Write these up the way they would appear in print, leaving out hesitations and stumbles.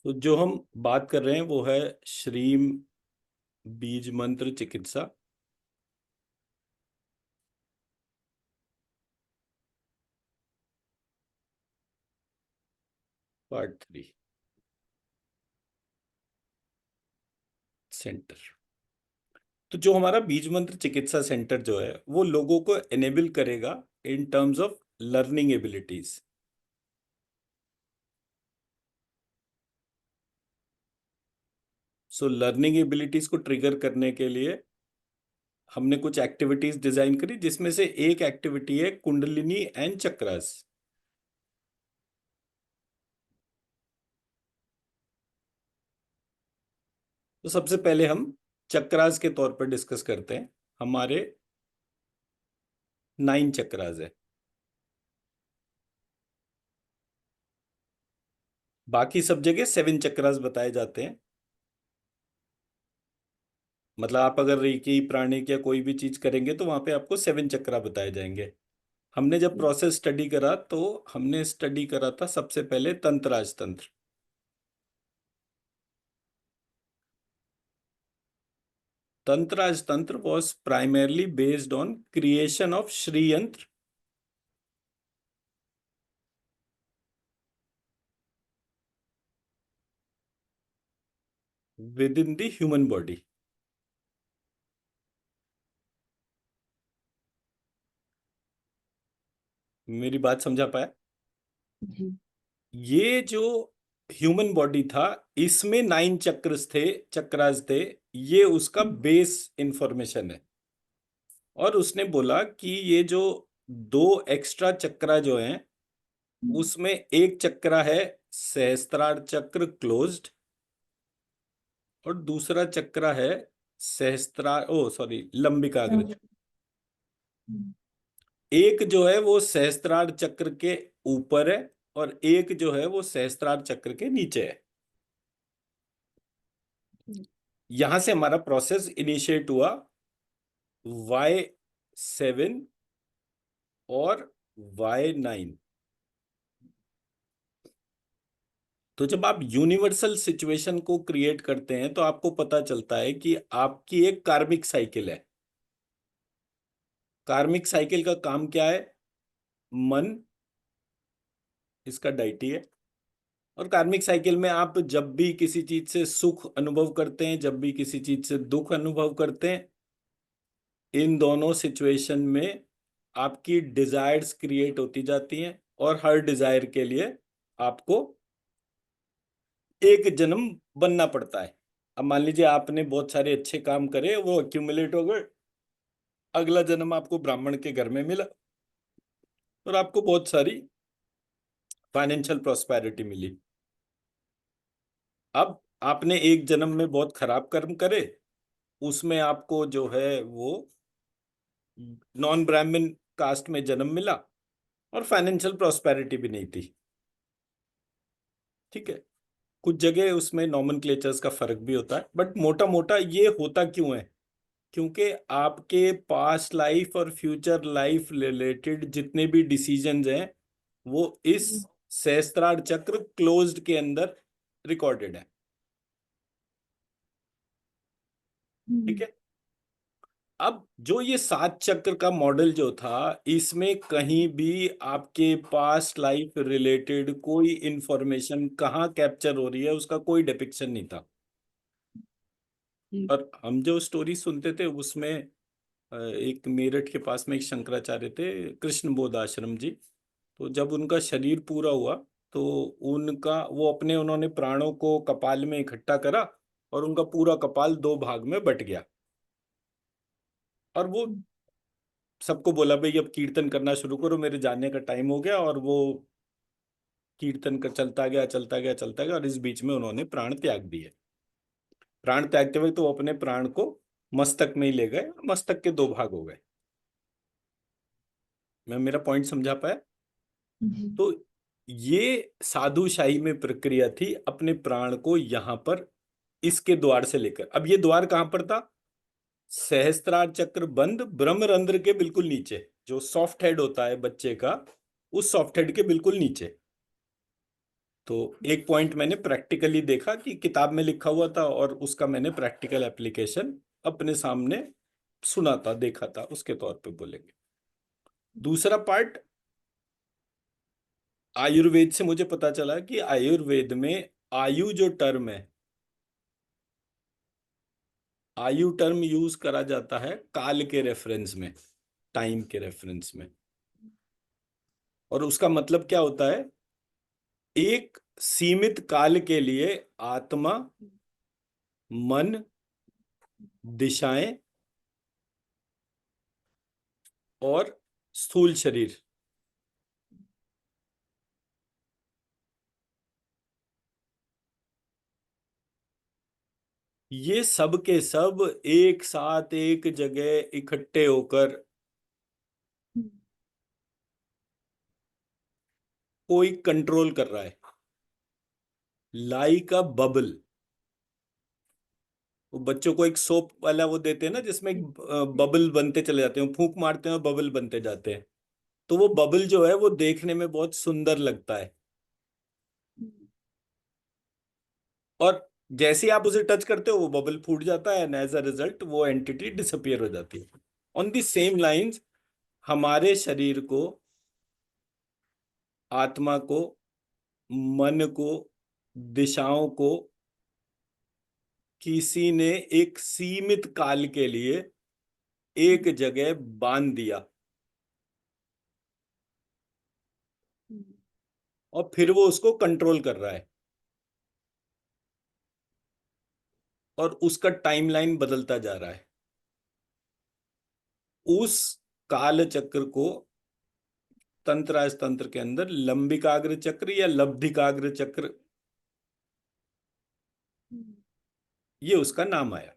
तो जो हम बात कर रहे हैं वो है श्रीम बीज मंत्र चिकित्सा। Part 3 centre. तो जो हमारा बीज मंत्र चिकित्सा सेंटर जो है वो लोगों को एनेबल करेगा इन terms of learning abilities. So learning abilities को ट्रिगर करने के लिए हमने कुछ एक्टिविटीज डिजाइन करी, जिसमें से एक एक्टिविटी है कुंडलिनी एंड चक्रास। तो सबसे पहले हम चक्रास के तौर पर डिस्कस करते हैं। हमारे 9 चक्रास है, बाकी सब जगह 7 चक्रास बताए जाते हैं। मतलब आप अगर रेकी प्राणिक या कोई भी चीज करेंगे तो वहां पे आपको 7 चक्रा बताए जाएंगे। हमने जब प्रोसेस स्टडी करा तो हमने स्टडी करा था सबसे पहले तंत्राज तंत्र। तंत्राज tantra was primarily based on creation of Shri Yantra within the human body. मेरी बात समझा पाया? जी। ये जो ह्यूमन बॉडी था, इसमें 9 चक्र थे, चक्रास थे। ये उसका बेस इंफॉर्मेशन है। और उसने बोला कि ये जो 2 एक्स्ट्रा चक्रा जो हैं, उसमें एक चक्रा है सहस्त्रार चक्र क्लोज्ड, और दूसरा चक्रा है सहस्त्रार, ओ सॉरी, लंबिकाग्र। एक जो है वो सहस्त्रार चक्र के ऊपर है, और एक जो है वो सहस्त्रार चक्र के नीचे है। यहां से हमारा प्रोसेस इनिशिएट हुआ Y7 और Y9। तो जब आप यूनिवर्सल सिचुएशन को क्रिएट करते हैं तो आपको पता चलता है कि आपकी एक कार्मिक साइकिल है। कार्मिक साइकिल का काम क्या है? मन इसका डाइटी है। और कार्मिक साइकिल में आप जब भी किसी चीज से सुख अनुभव करते हैं, जब भी किसी चीज से दुख अनुभव करते हैं, इन दोनों सिचुएशन में आपकी डिजायर्स क्रिएट होती जाती हैं, और हर डिजायर के लिए आपको एक जन्म बनना पड़ता है। अब मान लीजिए आपने बहुत सारे अच्छे काम करे, वो एक्यूमुलेट हो गए, अगला जन्म आपको ब्राह्मण के घर में मिला और आपको बहुत सारी फाइनेंशियल प्रॉस्पेरिटी मिली। अब आपने एक जन्म में बहुत खराब कर्म करे, उसमें आपको जो है वो नॉन ब्राह्मण कास्ट में जन्म मिला, और फाइनेंशियल प्रॉस्पेरिटी भी नहीं थी। ठीक है, कुछ जगह उसमें नॉमेनक्लेचर्स का फर्क भी होता है, बट मोटा मोटा ये होता क्यों है? क्योंकि आपके पास्ट लाइफ और फ्यूचर लाइफ रिलेटेड जितने भी डिसीजंस हैं वो इस सहस्त्रार चक्र क्लोज्ड के अंदर रिकॉर्डेड है। ठीक है, अब जो ये 7 चक्र का मॉडल जो था, इसमें कहीं भी आपके पास्ट लाइफ रिलेटेड कोई इंफॉर्मेशन कहाँ कैप्चर हो रही है उसका कोई डिपिक्शन नहीं था। और हम जो स्टोरी सुनते थे उसमें एक मेरठ के पास में एक शंकराचार्य थे, कृष्ण बोध आश्रम जी। तो जब उनका शरीर पूरा हुआ तो उनका वो अपने उन्होंने प्राणों को कपाल में इकट्ठा करा, और उनका पूरा कपाल 2 भाग में बट गया। और वो सबको बोला भाई अब कीर्तन करना शुरू करो, मेरे जाने का टाइम हो गया। और वो कीर्तन कर चलता गया चलता गया चलता गया, और इस बीच में उन्होंने प्राण त्याग दिए। प्राण त्यागते हुए तो वो अपने प्राण को मस्तक में ही ले गए, मस्तक के 2 भाग हो गए। मैं मेरा पॉइंट समझा पाया? तो ये साधुशाही में प्रक्रिया थी अपने प्राण को यहां पर इसके द्वार से लेकर। अब ये द्वार कहां पर था? सहस्त्रार चक्र बंद ब्रह्मरंध्र के बिल्कुल नीचे, जो सॉफ्ट हेड होता है बच्चे का, उस सॉफ्ट हेड के बिल्कुल नीचे। तो एक पॉइंट मैंने प्रैक्टिकली देखा कि किताब में लिखा हुआ था और उसका मैंने प्रैक्टिकल एप्लीकेशन अपने सामने सुना था, देखा था, उसके तौर पे बोलेंगे। दूसरा पार्ट, आयुर्वेद से मुझे पता चला कि आयुर्वेद में आयु जो टर्म है, आयु टर्म यूज करा जाता है काल के रेफरेंस में, टाइम के रेफरेंस में। और उसका मतलब क्या होता है? एक सीमित काल के लिए आत्मा, मन, दिशाएं और स्थूल शरीर, ये सब के सब एक साथ एक जगह इकट्ठे होकर कोई कंट्रोल कर रहा है, लाइक अ बबल। वो बच्चों को एक सोप वाला वो देते हैं ना, जिसमें एक बबल बनते चले जाते हैं, फूंक मारते हैं और बबल बनते जाते हैं। तो वो बबल जो है वो देखने में बहुत सुंदर लगता है, और जैसे ही आप उसे टच करते हो वो बबल फूट जाता है, एंड एज अ रिजल्ट वो एंटिटी डिसअपियर हो जाती है। ऑन दी सेम लाइंस, हमारे शरीर को, आत्मा को, मन को, दिशाओं को किसी ने एक सीमित काल के लिए एक जगह बांध दिया, और फिर वो उसको कंट्रोल कर रहा है, और उसका टाइमलाइन बदलता जा रहा है। उस काल चक्र को तंत्र तंत्र के अंदर लंबिकाग्र चक्र या लब्धिकाग्र चक्र, ये उसका नाम आया।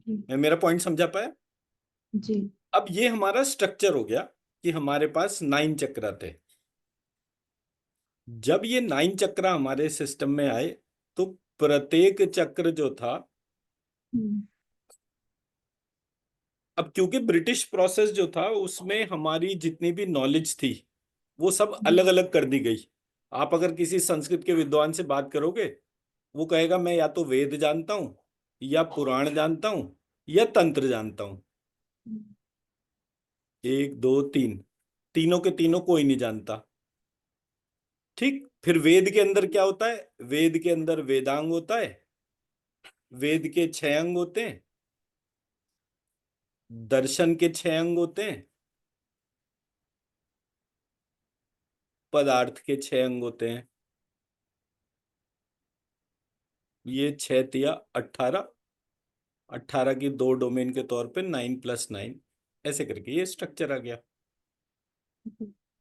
मैं मेरा पॉइंट समझा पाया? जी। अब ये हमारा स्ट्रक्चर हो गया कि हमारे पास 9 चक्र थे। जब ये 9 चक्र हमारे सिस्टम में आए, तो प्रत्येक चक्र जो था, अब क्योंकि ब्रिटिश प्रोसेस जो था उसमें हमारी जितनी भी नॉलेज थी वो सब अलग अलग कर दी गई। आप अगर किसी संस्कृत के विद्वान से बात करोगे, वो कहेगा मैं या तो वेद जानता हूं, या पुराण जानता हूं, या तंत्र जानता हूं। एक दो तीन, तीनों के तीनों कोई नहीं जानता। ठीक, फिर वेद के अंदर क्या होता है? वेद के अंदर वेदांग होता है, वेद के 6 अंग होते हैं, दर्शन के 6 अंग होते हैं, पदार्थ के 6 अंग होते हैं। ये 6 तिया 18, 18 की 2 डोमेन के तौर पे 9+9, ऐसे करके ये स्ट्रक्चर आ गया।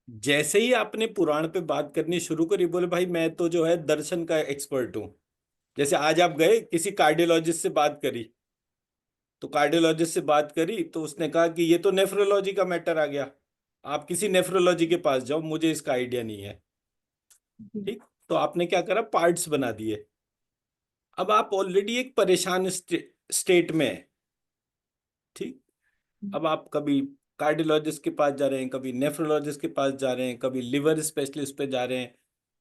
जैसे ही आपने पुराण पे बात करनी शुरू करी, बोले भाई मैं तो जो है दर्शन का एक्सपर्ट हूं। जैसे आज आप गए किसी कार्डियोलॉजिस्ट से बात करी, तो कार्डियोलॉजिस्ट से बात करी तो उसने कहा कि ये तो नेफ्रोलॉजी का मैटर आ गया, आप किसी नेफ्रोलॉजी के पास जाओ, मुझे इसका आइडिया नहीं है। ठीक, तो आपने क्या करा? पार्ट्स बना दिए। अब आप ऑलरेडी एक परेशान स्टेट में है। ठीक, अब आप कभी कार्डियोलॉजिस्ट के पास जा रहे हैं, कभी नेफ्रोलॉजिस्ट के पास जा रहे हैं, कभी लिवर स्पेशलिस्ट पे जा रहे हैं,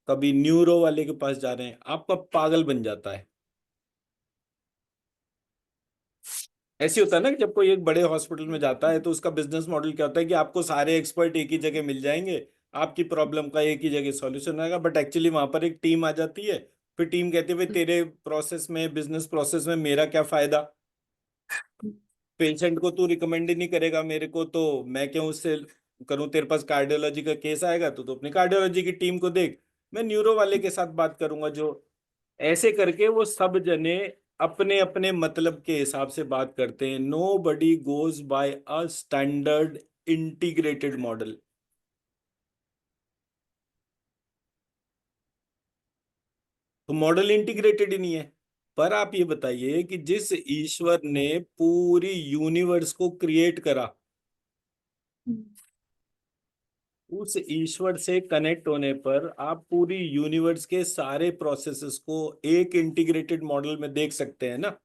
कभी न्यूरो वाले के पास जा रहे हैं, आपका पागल बन जाता है। ऐसे होता है ना कि जब कोई एक बड़े हॉस्पिटल में जाता है तो उसका बिजनेस मॉडल क्या होता है कि आपको सारे एक्सपर्ट एक ही जगह मिल जाएंगे, आपकी प्रॉब्लम का एक ही जगह सॉल्यूशन आएगा। बट एक्चुअली वहां पर एक टीम आ जाती है, फिर टीम कहती है भाई तेरे प्रोसेस में, बिजनेस प्रोसेस में मेरा क्या फायदा? पेशेंट को तू रिकमेंड ही नहीं करेगा मेरे को, तो मैं क्यों उससे करूं? तेरे पास कार्डियोलॉजी का केस आएगा तो अपनी कार्डियोलॉजी की टीम को देख, मैं न्यूरो वाले के साथ बात करूंगा। जो ऐसे करके वो सब जने अपने अपने मतलब के हिसाब से बात करते हैं। Nobody goes by a standard integrated model. तो मॉडल इंटीग्रेटेड ही नहीं है। पर आप ये बताइए कि जिस ईश्वर ने पूरी यूनिवर्स को क्रिएट करा, उस ईश्वर से कनेक्ट होने पर आप पूरी यूनिवर्स के सारे प्रोसेसेस को एक इंटीग्रेटेड मॉडल में देख सकते हैं ना?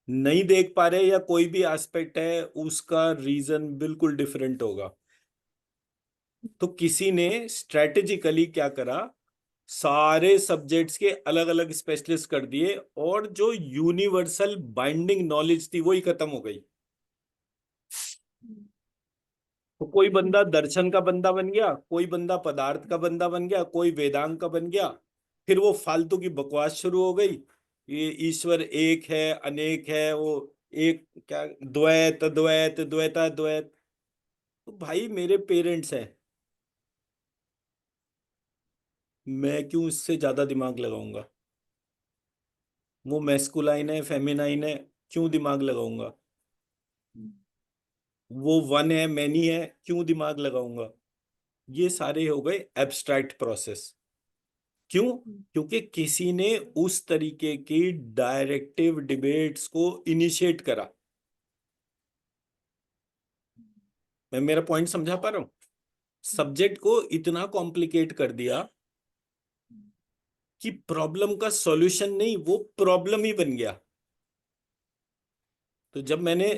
नहीं देख पा रहे, या कोई भी एस्पेक्ट है उसका रीजन बिल्कुल डिफरेंट होगा। तो किसी ने स्ट्रेटेजिकली क्या करा, सारे सब्जेक्ट्स के अलग अलग स्पेशलिस्ट कर दिए, और जो यूनिवर्सल बाइंडिंग नॉलेज थी वही खत्म हो गई। तो कोई बंदा दर्शन का बंदा बन गया, कोई बंदा पदार्थ का बंदा बन गया, कोई वेदांत का बन गया। फिर वो फालतू की बकवास शुरू हो गई, ये ईश्वर एक है अनेक है, वो एक क्या, द्वैत द्वैत द्वैता द्वैत। तो भाई मेरे पेरेंट्स हैं, मैं क्यों इससे ज्यादा दिमाग लगाऊंगा? वो मैस्कुलाइन है फेमिनाइन है, क्यों दिमाग लगाऊंगा? वो वन है मैनी है, क्यों दिमाग लगाऊंगा? ये सारे हो गए एब्स्ट्रैक्ट प्रोसेस। क्यों? क्योंकि किसी ने उस तरीके की डायरेक्टिव डिबेट्स को इनिशिएट करा। मैं मेरा पॉइंट समझा पा रहा हूं? सब्जेक्ट को इतना कॉम्प्लिकेट कर दिया कि प्रॉब्लम का सॉल्यूशन नहीं, वो प्रॉब्लम ही बन गया। तो जब मैंने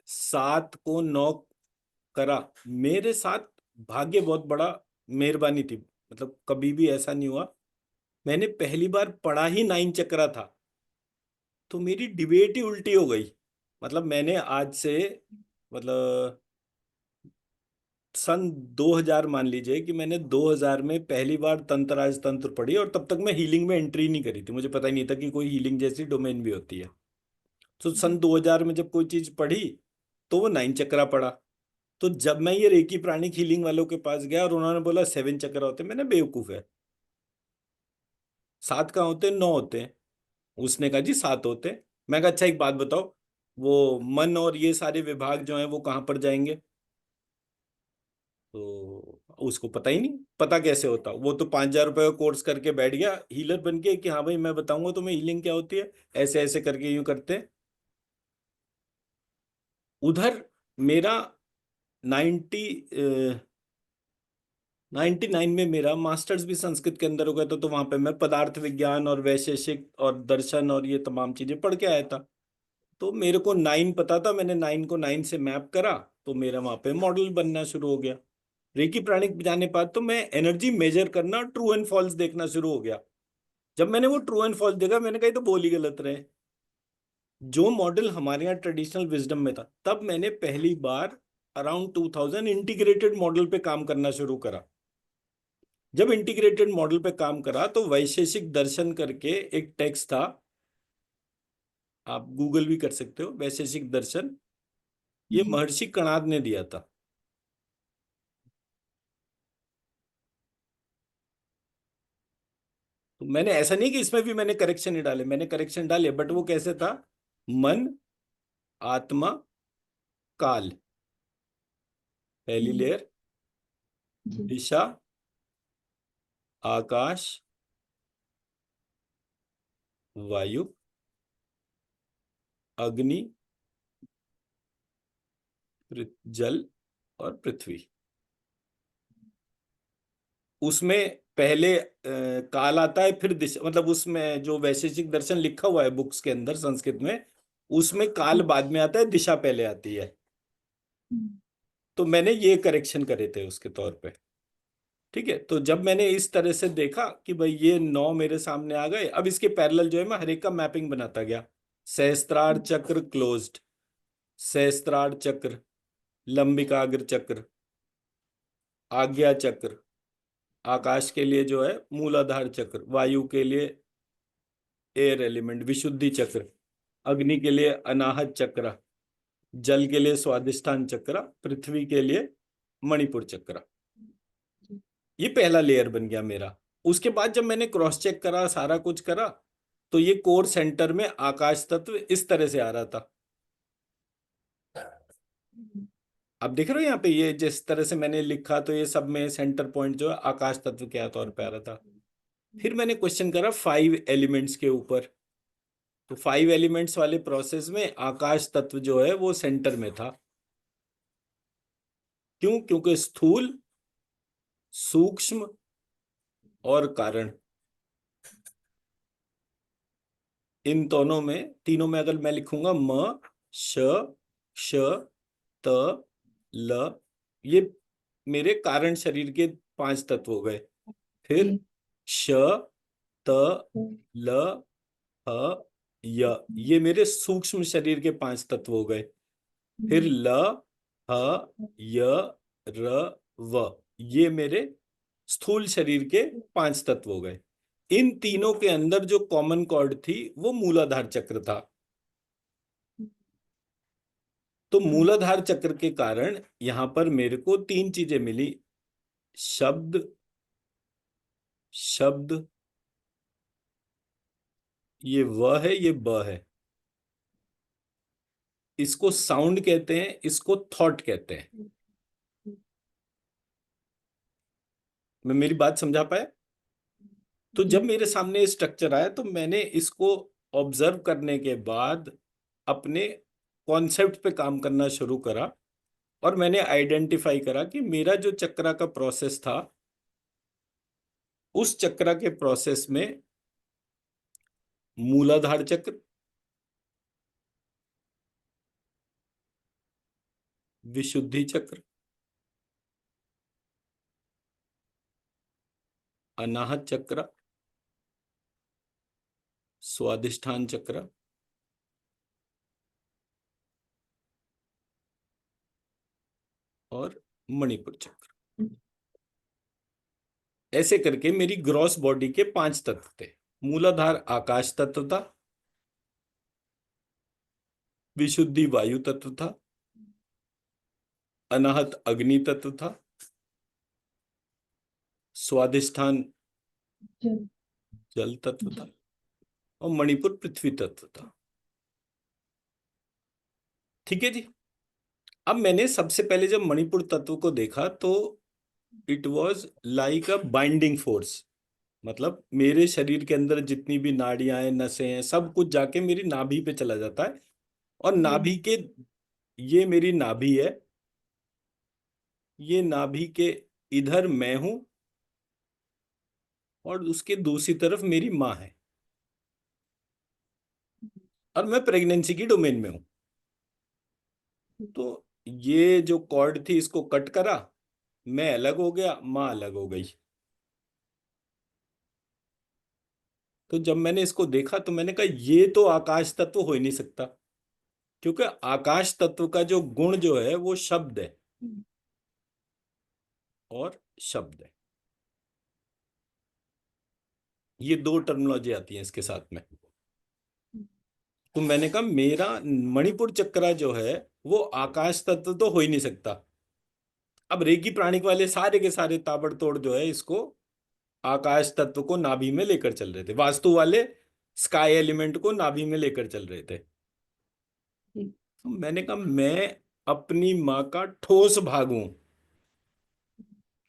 7 को 9 करा, मेरे साथ भाग्य बहुत बड़ा, मेहरबानी थी। मतलब कभी भी ऐसा नहीं हुआ, मैंने पहली बार पढ़ा ही 9 चक्रा था, तो मेरी डिबेट ही उल्टी हो गई। मतलब मैंने आज से, मतलब सन 2000 मान लीजिए कि मैंने 2000 में पहली बार तंत्र तंत्र पढ़ी, और तब तक मैं हीलिंग में एंट्री नहीं करी थी, मुझे पता ही नहीं था कि कोई हीलिंग जैसी डोमेन भी होती है। तो सन 2000 में जब कोई चीज पढ़ी, तो वो 9 चक्रा पढ़ा। तो जब मैं ये रेकी प्राणिक हीलिंग वालों के पास गया और उन्होंने बोला 7 चक्रा होते हैं, मैंने बेवकूफ है, 7 कहाँ होते हैं, 9 होते हैं। उसने कहा जी 7 होते हैं। मैं कहा अच्छा एक बात बताओ, वो मन और ये सारे विभाग जो हैं वो कहाँ पर जाएंगे? तो उसको पता ही नहीं, पता कैसे होता, वो तो 5,000 रुपये का कोर्स करके बैठ गया हीलर बन के कि हाँ भाई मैं बताऊंगा तुम्हें हीलिंग क्या होती है, ऐसे ऐसे करके यूं करते हैं। उधर मेरा 90 99 में मेरा मास्टर्स भी संस्कृत के अंदर हो गया था, तो वहां पे मैं पदार्थ विज्ञान और वैशेषिक और दर्शन और ये तमाम चीजें पढ़ के आया था। तो मेरे को 9 पता था, मैंने 9 को 9 से मैप करा, तो मेरा वहां पे मॉडल बनना शुरू हो गया। रेकी प्राणिक जाने बाद तो मैं एनर्जी मेजर करना, ट्रू एंड फॉल्स देखना शुरू हो गया। जब मैंने वो ट्रू एंड फॉल्स देखा, मैंने कहा ये तो बोल ही गलत रहे। जो मॉडल हमारे यहाँ ट्रेडिशनल विजडम में था, तब मैंने पहली बार अराउंड 2000 इंटीग्रेटेड मॉडल पे काम करना शुरू करा। जब इंटीग्रेटेड मॉडल पे काम करा तो वैशेषिक दर्शन करके एक टेक्स्ट था, आप गूगल भी कर सकते हो, वैशेषिक दर्शन, ये महर्षि कणाद ने दिया था। तो मैंने ऐसा नहीं कि इसमें भी मैंने करेक्शन नहीं डाले, मैंने करेक्शन डाले, बट वो कैसे था, मन, आत्मा, काल, पहली लेयर, दिशा, आकाश, वायु, अग्नि, जल और पृथ्वी। उसमें पहले काल आता है, फिर दिशा, मतलब उसमें जो वैशेषिक दर्शन लिखा हुआ है बुक्स के अंदर संस्कृत में, उसमें काल बाद में आता है, दिशा पहले आती है। तो मैंने ये करेक्शन करे थे उसके तौर पे। ठीक है, तो जब मैंने इस तरह से देखा कि भाई ये 9 मेरे सामने आ गए, अब इसके पैरेलल जो है मैं हर एक का मैपिंग बनाता गया। सहस्त्रार चक्र क्लोज्ड, सहस्त्रार चक्र, लंबिकाग्र चक्र, आज्ञा चक्र, आकाश के लिए जो है मूलाधार चक्र, वायु के लिए एयर एलिमेंट विशुद्धि चक्र, अग्नि के लिए अनाहत चक्र, जल के लिए स्वादिष्ठान चक्र, पृथ्वी के लिए मणिपुर चक्र। ये पहला लेयर बन गया मेरा। उसके बाद जब मैंने क्रॉस चेक करा, सारा कुछ करा, तो ये कोर सेंटर में आकाश तत्व इस तरह से आ रहा था। अब देख रहे हो यहाँ पे, ये जिस तरह से मैंने लिखा, तो ये सब में सेंटर पॉइंट जो है आकाश तत्व के तौर पे आ रहा था। फिर मैंने क्वेश्चन करा 5 एलिमेंट्स के ऊपर, तो 5 एलिमेंट्स वाले प्रोसेस में आकाश तत्व जो है वो सेंटर में था। क्यों? क्योंकि स्थूल, सूक्ष्म और कारण, इन दोनों में, तीनों में अगर मैं लिखूंगा म, श, क्ष, त, ल, ये मेरे कारण शरीर के 5 तत्व हो गए। फिर जी। श, त, ल, ह, य, ये मेरे सूक्ष्म शरीर के 5 तत्व हो गए। फिर ल, ह, य, र, व, ये मेरे स्थूल शरीर के 5 तत्व हो गए। इन तीनों के अंदर जो कॉमन कॉर्ड थी वो मूलाधार चक्र था। तो मूलाधार चक्र के कारण यहां पर मेरे को 3 चीजें मिली। शब्द, शब्द, ये व है, ये ब है। इसको साउंड कहते हैं, इसको थॉट कहते हैं। मैं मेरी बात समझा पाया? तो जब जी। मेरे सामने स्ट्रक्चर आया तो मैंने इसको ऑब्जर्व करने के बाद अपने कॉन्सेप्ट पे काम करना शुरू करा, और मैंने आइडेंटिफाई करा कि मेरा जो चक्रा का प्रोसेस था, उस चक्रा के प्रोसेस में मूलाधार चक्र, विशुद्धि चक्र, अनाहत चक्र, स्वादिष्ठान चक्र और मणिपुर चक्र, ऐसे करके मेरी ग्रॉस बॉडी के 5 तत्व थे। मूलाधार आकाश तत्व था, विशुद्धि वायु तत्व था, अनाहत अग्नि तत्व था, स्वादिष्ठान जल। जल तत्व जी। था, और मणिपुर पृथ्वी तत्व था। ठीक है जी। अब मैंने सबसे पहले जब मणिपुर तत्व को देखा तो it was like a binding force. मतलब मेरे शरीर के अंदर जितनी भी नाड़ियां हैं, नसें हैं, सब कुछ जाके मेरी नाभि पे चला जाता है, और जी। नाभि के, ये मेरी नाभि है, ये नाभि के इधर मैं हूं, और उसके दूसरी तरफ मेरी माँ है, और मैं प्रेगनेंसी की डोमेन में हूं। तो ये जो कॉर्ड थी इसको कट करा, मैं अलग हो गया, माँ अलग हो गई। तो जब मैंने इसको देखा तो मैंने कहा ये तो आकाश तत्व हो ही नहीं सकता, क्योंकि आकाश तत्व का जो गुण जो है वो शब्द है, और शब्द है, ये 2 टर्मिनोलॉजी आती है इसके साथ में। तो मैंने कहा मेरा मणिपुर चक्रा जो है वो आकाश तत्व तो हो ही नहीं सकता। अब रेगी प्राणिक वाले सारे के सारे ताबड़तोड़ जो है इसको आकाश तत्व को नाभि में लेकर चल रहे थे, वास्तु वाले स्काई एलिमेंट को नाभि में लेकर चल रहे थे। जी। तो मैंने कहा मैं अपनी माँ का ठोस भाग हूं,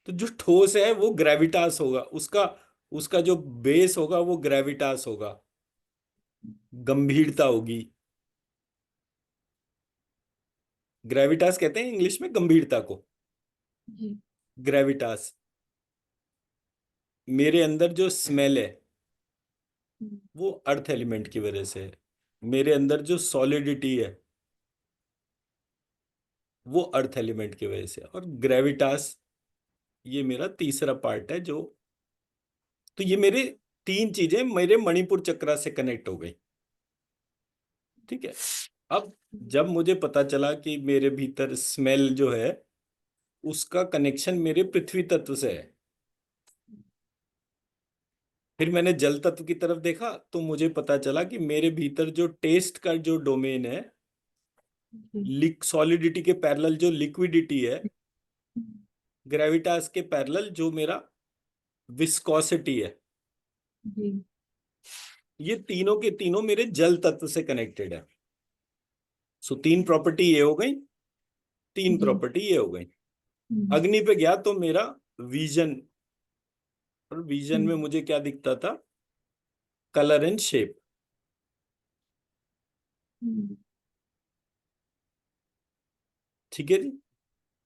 तो जो ठोस है वो ग्रेविटास होगा, उसका उसका जो बेस होगा वो ग्रेविटास होगा, गंभीरता होगी। ग्रेविटास कहते हैं इंग्लिश में गंभीरता को, जी। ग्रेविटास। मेरे अंदर जो स्मेल है वो अर्थ एलिमेंट की वजह से है। मेरे अंदर जो सॉलिडिटी है वो अर्थ एलिमेंट की वजह से है। और ग्रेविटास ये मेरा तीसरा पार्ट है जो, तो ये मेरे 3 चीजें मेरे मणिपुर चक्रा से कनेक्ट हो गई। ठीक है। अब जब मुझे पता चला कि मेरे भीतर स्मेल जो है उसका कनेक्शन मेरे पृथ्वी तत्व से है, फिर मैंने जल तत्व की तरफ देखा तो मुझे पता चला कि मेरे भीतर जो टेस्ट का जो डोमेन है, जी। सॉलिडिटी के पैरेलल जो लिक्विडिटी है, ग्रेविटास के पैरेलल जो मेरा विस्कोसिटी है, जी। ये तीनों के तीनों मेरे जल तत्व से कनेक्टेड है। सो 3 प्रॉपर्टी ये हो गई, 3 जी। प्रॉपर्टी ये हो गई। हम्म। अग्नि पे गया तो मेरा विजन, और विजन में हम्म। मुझे क्या दिखता था? Colour and shape. हम्म। ठीक है जी।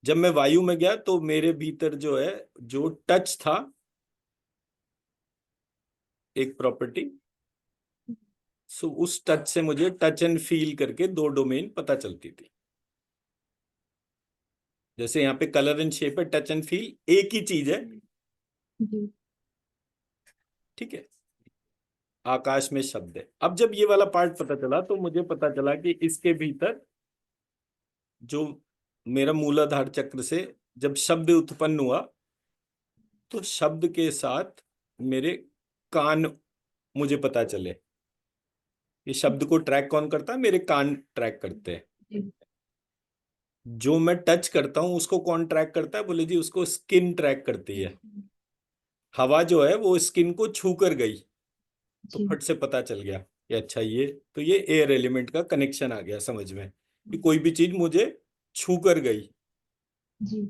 जब मैं वायु में गया तो मेरे भीतर जो है, जो टच था, एक प्रॉपर्टी, सो उस टच से मुझे टच एंड फील करके 2 डोमेन पता चलती थी। जैसे यहाँ पे कलर एंड शेप है, टच एंड फील एक ही चीज है। जी। ठीक है। आकाश में शब्द है। अब जब ये वाला पार्ट पता चला तो मुझे पता चला कि इसके भीतर जो मेरा मूलाधार चक्र से जब शब्द उत्पन्न हुआ तो शब्द के साथ मेरे कान मुझे पता चले। ये शब्द को ट्रैक कौन करता है? मेरे कान ट्रैक करते हैं। जी। जो मैं टच करता हूं उसको कौन ट्रैक करता है? बोले जी, उसको स्किन ट्रैक करती है। हवा जो है वो स्किन को छू कर गई तो जी। फट से पता चल गया कि अच्छा ये तो ये एयर एलिमेंट का कनेक्शन आ गया समझ में कि कोई भी चीज मुझे छू कर गई। जी।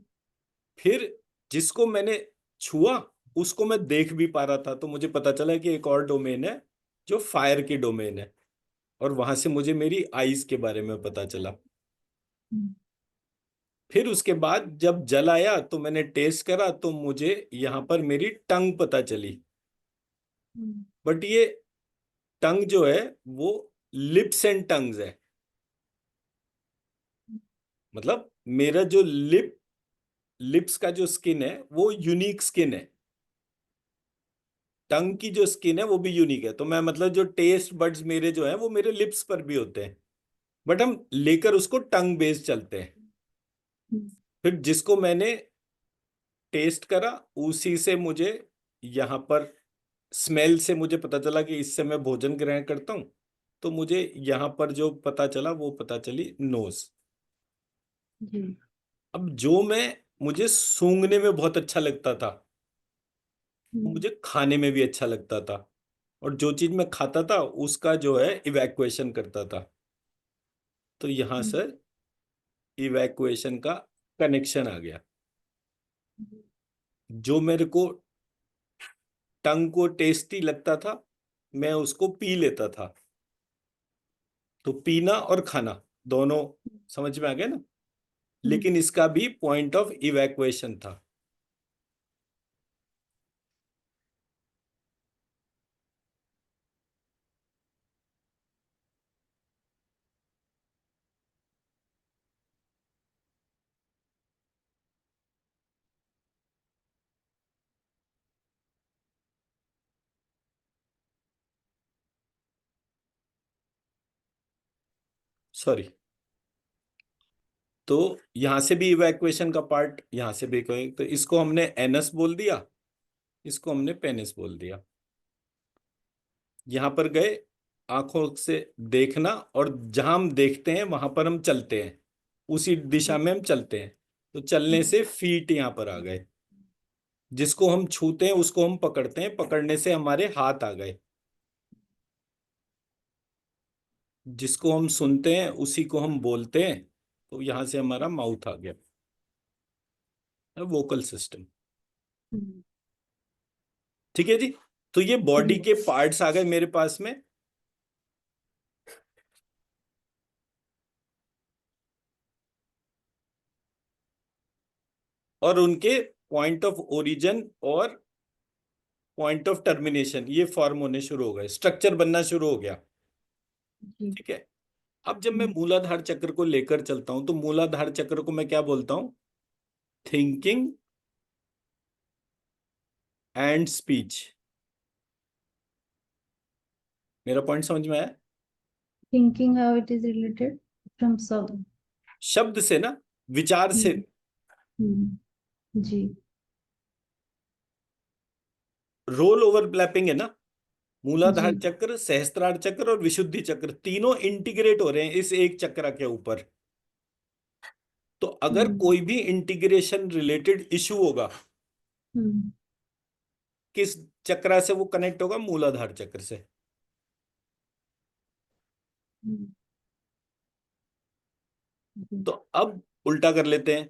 फिर जिसको मैंने छुआ उसको मैं देख भी पा रहा था तो मुझे पता चला कि एक और डोमेन है जो फायर की डोमेन है। और वहां से मुझे मेरी आईज के बारे में पता चला। फिर उसके बाद जब जल आया तो मैंने टेस्ट करा तो मुझे यहां पर मेरी टंग पता चली। बट ये टंग जो है वो लिप्स एंड टंग्स है। मतलब मेरा जो लिप्स का जो स्किन है वो यूनिक स्किन है। टंग की जो स्किन है वो भी यूनिक है। तो मैं मतलब जो टेस्ट बड्स मेरे जो है वो मेरे लिप्स पर भी होते हैं। बट हम लेकर उसको टंग बेस्ड चलते हैं। फिर जिसको मैंने टेस्ट करा उसी से मुझे यहां पर स्मेल से मुझे पता चला कि इससे मैं भोजन ग्रहण करता हूं। तो मुझे यहां पर जो पता चला वो पता चली नोज। जी। अब जो मैं मुझे सूंघने में बहुत अच्छा लगता था वो मुझे खाने में भी अच्छा लगता था। और जो चीज मैं खाता था उसका जो है इवैक्यूएशन करता था। तो यहां से इवैक्यूएशन का कनेक्शन आ गया। जो मेरे को टंग को टेस्टी लगता था मैं उसको पी लेता था। तो पीना और खाना दोनों समझ में आ गया ना। लेकिन इसका भी पॉइंट ऑफ इवैक्यूएशन था। सॉरी। तो यहां से भी इवैक्यूएशन का पार्ट यहां से भी कोई तो इसको हमने एनस बोल दिया, इसको हमने पेनिस बोल दिया। यहां पर गए आंखों से देखना और जहां हम देखते हैं वहां पर हम चलते हैं उसी दिशा में हम चलते हैं। तो चलने से फीट यहां पर आ गए। जिसको हम छूते हैं उसको हम पकड़ते हैं, पकड़ने से हमारे हाथ आ गए। जिसको हम सुनते हैं उसी को हम बोलते हैं तो यहां से हमारा माउथ आ गया, वोकल सिस्टम। ठीक है जी। तो ये बॉडी जी। के पार्ट्स आ गए मेरे पास में। और उनके पॉइंट ऑफ ओरिजिन और पॉइंट ऑफ टर्मिनेशन ये फॉर्म होने शुरू हो गए, स्ट्रक्चर बनना शुरू हो गया। जी। ठीक है। अब जब मैं मूलाधार चक्र को लेकर चलता हूं तो मूलाधार चक्र को मैं क्या बोलता हूं? Thinking and speech. मेरा पॉइंट समझ में आया? Thinking how it is related from sound. शब्द से ना, विचार से। जी। रोल ओवरलैपिंग है ना। मूलाधार जी। चक्र, सहस्त्रार चक्र और विशुद्धि चक्र तीनों इंटीग्रेट हो रहे हैं इस एक चक्र के ऊपर। तो अगर कोई भी इंटीग्रेशन रिलेटेड इशू होगा किस चक्र से वो कनेक्ट होगा? मूलाधार चक्र से। तो अब उल्टा कर लेते हैं।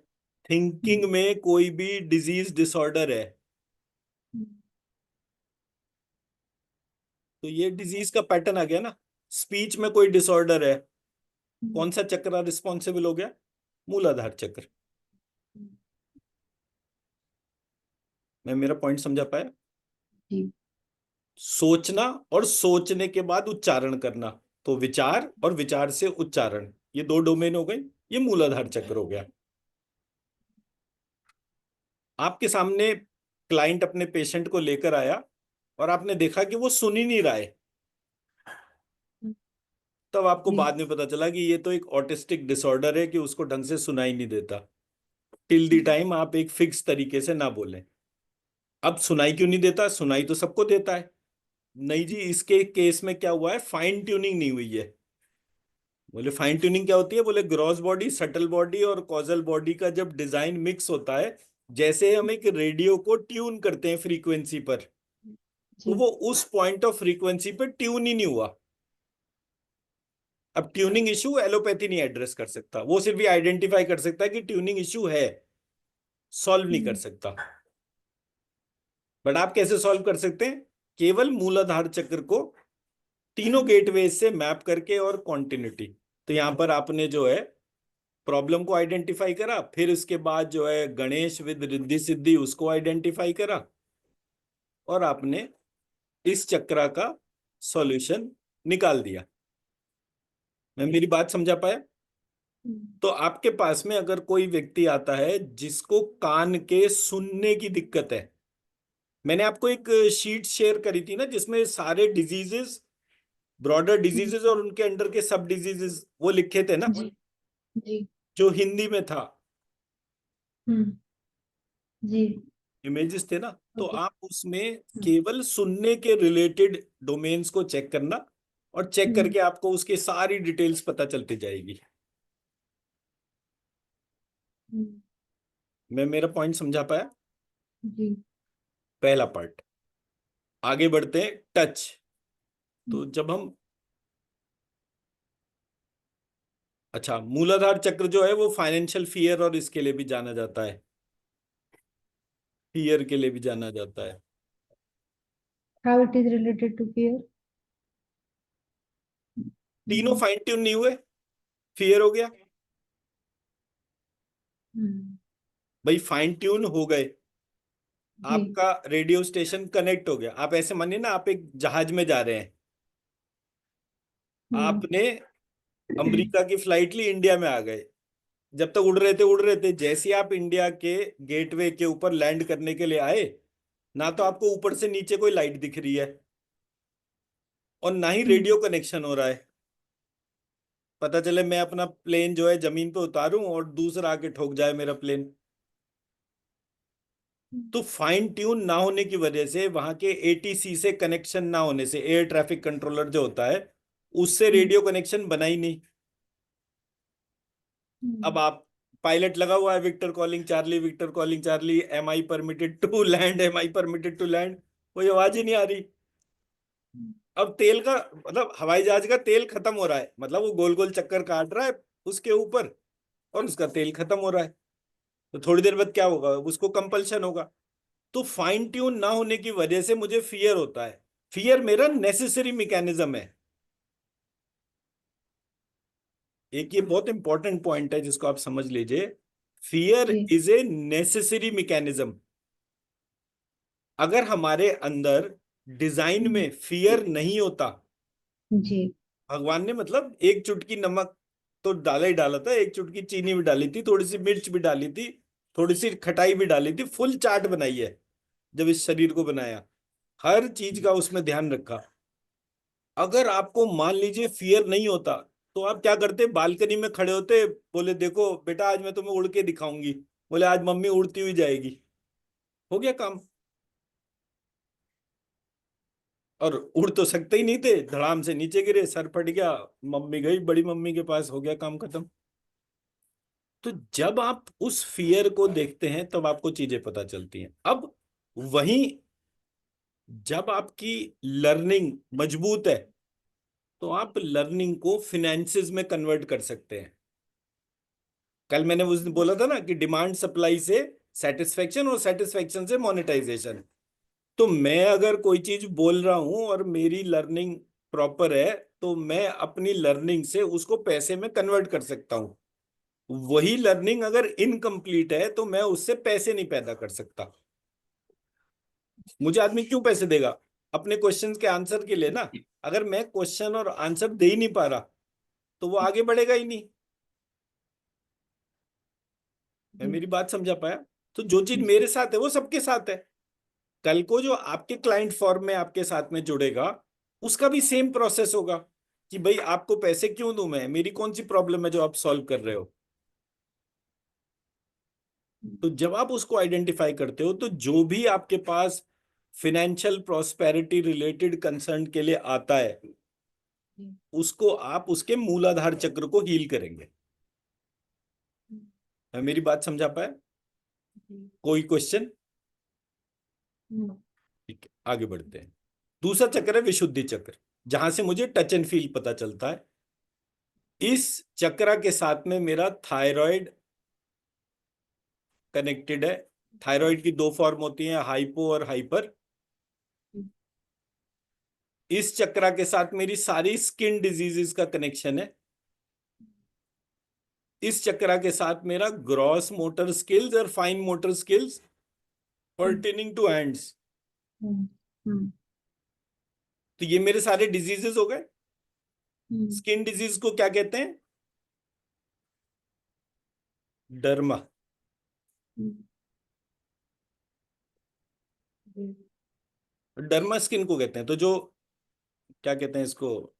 थिंकिंग में कोई भी डिजीज डिसऑर्डर है तो ये डिजीज का पैटर्न आ गया ना। स्पीच में कोई डिसऑर्डर है, कौन सा चक्र रिस्पॉन्सिबल हो गया? मूलाधार चक्र। मैं मेरा पॉइंट समझा पाया? जी। सोचना और सोचने के बाद उच्चारण करना, तो विचार और विचार से उच्चारण, ये दो डोमेन हो गए। ये मूलाधार चक्र हो गया। आपके सामने क्लाइंट अपने पेशेंट को लेकर आया और आपने देखा कि वो सुन ही नहीं रहा है, तब आपको जी बाद में पता चला कि ये तो एक ऑटिस्टिक डिसऑर्डर है कि उसको ढंग से सुनाई नहीं देता। टिल द टाइम आप एक फिक्स तरीके से ना बोलें। अब सुनाई क्यों नहीं देता? सुनाई तो सबको देता है। नहीं जी, इसके केस में क्या हुआ है, फाइन ट्यूनिंग नहीं हुई है। बोले फाइन ट्यूनिंग क्या होती है? बोले ग्रॉस बॉडी, सटल बॉडी और कॉजल बॉडी का जब डिजाइन मिक्स होता है, जैसे हम एक रेडियो को ट्यून करते हैं फ्रीक्वेंसी पर, तो जी वो उस पॉइंट ऑफ फ्रीक्वेंसी पर ट्यून ही नहीं हुआ। अब ट्यूनिंग इशू एलोपैथी नहीं एड्रेस कर सकता, वो सिर्फ ये आइडेंटिफाई कर सकता है कि ट्यूनिंग इशू है, सॉल्व नहीं कर सकता। बट आप कैसे सॉल्व कर सकते हैं? केवल मूलाधार चक्र को तीनों गेटवे से मैप करके और कॉन्टिन्यूटी। तो यहां पर आपने जो है प्रॉब्लम को आइडेंटिफाई करा, फिर उसके बाद जो है गणेश विद रिद्धि सिद्धि उसको आइडेंटिफाई करा, और आपने इस चक्रा का सॉल्यूशन निकाल दिया। मैं मेरी बात समझा पाया? तो आपके पास में अगर कोई व्यक्ति आता है जिसको कान के सुनने की दिक्कत है, मैंने आपको एक शीट शेयर करी थी ना जिसमें सारे डिजीजेस, ब्रॉडर डिजीजेस और उनके अंडर के सब डिजीजेस वो लिखे थे ना, जी जी जो हिंदी में था, हम्म जी इमेजेस थे ना। तो ओके आप उसमें केवल सुनने के रिलेटेड डोमेन्स को चेक करना, और चेक करके आपको उसकी सारी डिटेल्स पता चलती जाएगी। मैं मेरा पॉइंट समझा पाया? जी पहला पार्ट। आगे बढ़ते हैं, टच। तो जब हम, अच्छा, मूलाधार चक्र जो है वो फाइनेंशियल फियर और इसके लिए भी जाना जाता है, फियर के लिए भी जाना जाता है। how it is related to fear तीनों हम्म फाइन ट्यून नहीं हुए, फियर हो गया। हम्म, भाई फाइन ट्यून हो गए, जी आपका रेडियो स्टेशन कनेक्ट हो गया। आप ऐसे मानिए ना, आप एक जहाज में जा रहे हैं, हम्म आपने अमेरिका की फ्लाइट ली, इंडिया में आ गए। जब तक उड़ रहे थे, जैसे ही आप इंडिया के गेटवे के ऊपर लैंड करने के लिए आए, ना तो आपको ऊपर से नीचे कोई लाइट दिख रही है, और ना ही हम्म रेडियो कनेक्शन हो रहा है। पता चले मैं अपना प्लेन जो है जमीन पे उतारूं और दूसरा आके ठोक जाए मेरा प्लेन। तो फाइन ट्यून ना होने की वजह से, वहां के एटीसी से कनेक्शन ना होने से, एयर ट्रैफिक कंट्रोलर जो होता है उससे हम्म रेडियो कनेक्शन बना ही नहीं। अब आप, पायलट लगा हुआ है, Victor calling Charlie, Victor calling Charlie, am I permitted to land, am I permitted to land, कोई आवाज ही नहीं आ रही। अब तेल का, मतलब हवाई जहाज का तेल खत्म हो रहा है, मतलब वो गोल गोल चक्कर काट रहा है उसके ऊपर, और उसका तेल खत्म हो रहा है। तो थोड़ी देर बाद क्या होगा, उसको कंपल्शन होगा। तो फाइन ट्यून ना होने की वजह से मुझे फियर होता है। फियर मेरा नेसेसरी मैकेनिज्म है। एक ये बहुत इंपॉर्टेंट पॉइंट है जिसको आप समझ लीजिए। फियर जी इज ए नेसेसरी मैकेनिज्म। अगर हमारे अंदर डिजाइन हम्म, में फियर नहीं होता, जी भगवान ने मतलब एक चुटकी नमक तो डाला ही डाला था, एक चुटकी चीनी भी डाली थी, थोड़ी सी मिर्च भी डाली थी, थोड़ी सी खटाई भी डाली थी, फुल चाट बनाई है जब इस शरीर को बनाया, हर चीज का उसमें ध्यान रखा। अगर आपको मान लीजिए फियर नहीं होता, तो आप क्या करते? बालकनी में खड़े होते, बोले देखो बेटा आज मैं तुम्हें उड़ के दिखाऊंगी, बोले आज मम्मी उड़ती हुई जाएगी, हो गया काम। और उड़ तो सकते ही नहीं थे, धड़ाम से नीचे गिरे, सर फट गया, मम्मी गई बड़ी मम्मी के पास, हो गया काम खत्म। तो जब आप उस फियर को देखते हैं तब आपको चीजें पता चलती हैं। अब वहीं जब आपकी लर्निंग मजबूत है, तो आप लर्निंग को फिनेंसेस में कन्वर्ट कर सकते हैं। कल मैंने उस दिन बोला था ना कि डिमांड सप्लाई से सेटिस्फेक्शन, और सेटिस्फेक्शन से मोनेटाइजेशन। तो मैं अगर कोई चीज बोल रहा हूं और मेरी लर्निंग प्रॉपर है, तो मैं अपनी लर्निंग से उसको पैसे में कन्वर्ट कर सकता हूं। वही लर्निंग अगर इनकम्प्लीट है, तो मैं उससे पैसे नहीं पैदा कर सकता। मुझे आदमी क्यों पैसे देगा? अपने क्वेश्चंस के आंसर के लिए ना। अगर मैं क्वेश्चन और आंसर दे ही नहीं पा रहा, तो वो आगे बढ़ेगा ही नहीं। मैं जी मेरी बात समझा पाया? तो जो चीज मेरे साथ है वो सबके साथ है। कल को जो आपके क्लाइंट फॉर्म में आपके साथ में जुड़ेगा, उसका भी सेम प्रोसेस होगा कि भाई आपको पैसे क्यों दूं मैं, मेरी कौन सी प्रॉब्लम है जो आप सॉल्व कर रहे हो। तो जब आप उसको आइडेंटिफाई करते हो, तो जो भी आपके पास फिनेंशियल प्रॉस्पेरिटी रिलेटेड कंसर्न के लिए आता है, उसको आप उसके मूलाधार चक्र को हील करेंगे। मेरी बात समझा पाए? कोई क्वेश्चन? ठीक है, आगे बढ़ते हैं। दूसरा चक्र है विशुद्धि चक्र, जहां से मुझे टच एंड फील पता चलता है। इस चक्र के साथ में मेरा थायराइड कनेक्टेड है। थायराइड की दो फॉर्म होती हैं, हाइपो और हाइपर। इस चक्र के साथ मेरी सारी स्किन डिजीजेस का कनेक्शन है। इस चक्र के साथ मेरा ग्रॉस मोटर स्किल्स और fine motor skills pertaining to hands. तो ये मेरे सारे डिजीजेस हो गए। स्किन डिजीज को क्या कहते हैं? डर्मा। डर्मा स्किन को कहते हैं। तो जो क्या कहते हैं इसको,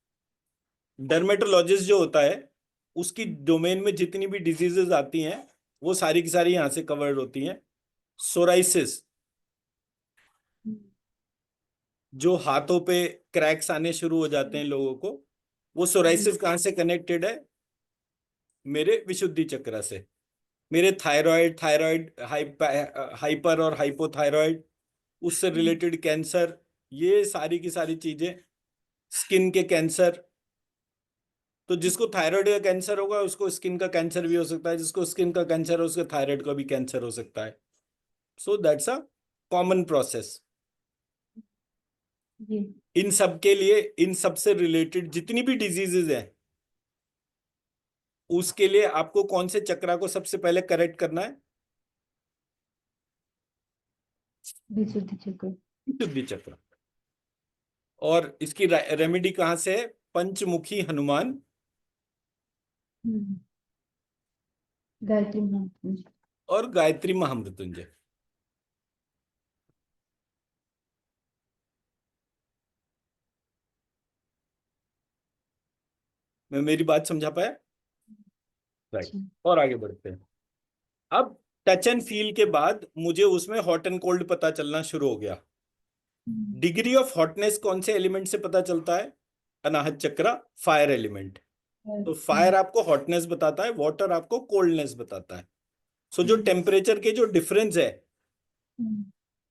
डर्मेटोलॉजिस्ट जो होता है, उसकी डोमेन में जितनी भी डिजीजेस आती हैं वो सारी की सारी यहां से कवर्ड होती हैं। सोराइसिस, जो हाथों पे क्रैक्स आने शुरू हो जाते हैं लोगों को, वो सोराइसिस कहाँ से कनेक्टेड है? मेरे विशुद्धि चक्र से। मेरे थायराइड, हाइपर और हाइपोथायराइड, उससे रिलेटेड कैंसर, ये सारी की सारी चीजें, स्किन के कैंसर। तो जिसको थायराइड का कैंसर होगा उसको स्किन का कैंसर भी हो सकता है, जिसको स्किन का कैंसर है उसको थायराइड का भी कैंसर हो सकता है। So that's a common process. इन सब के लिए, इन सब से रिलेटेड जितनी भी डिजीजेज हैं, उसके लिए आपको कौन से चक्रा को सबसे पहले करेक्ट करना है? विशुद्धि चक्र। विशुद्धि चक्र। और इसकी रेमेडी कहां से है? पंचमुखी हनुमान गायत्री मंत्र। और गायत्री महामृत्युंजय। मैं मेरी बात समझा पाया? राइट। और आगे बढ़ते हैं। अब टच एंड फील के बाद मुझे उसमें हॉट एंड कोल्ड पता चलना शुरू हो गया। डिग्री ऑफ हॉटनेस कौन से एलिमेंट से पता चलता है? अनाहत चक्र, फायर एलिमेंट। तो फायर आपको हॉटनेस बताता है, वाटर आपको कोल्डनेस बताता है। सो जो टेम्परेचर के जो डिफरेंस है,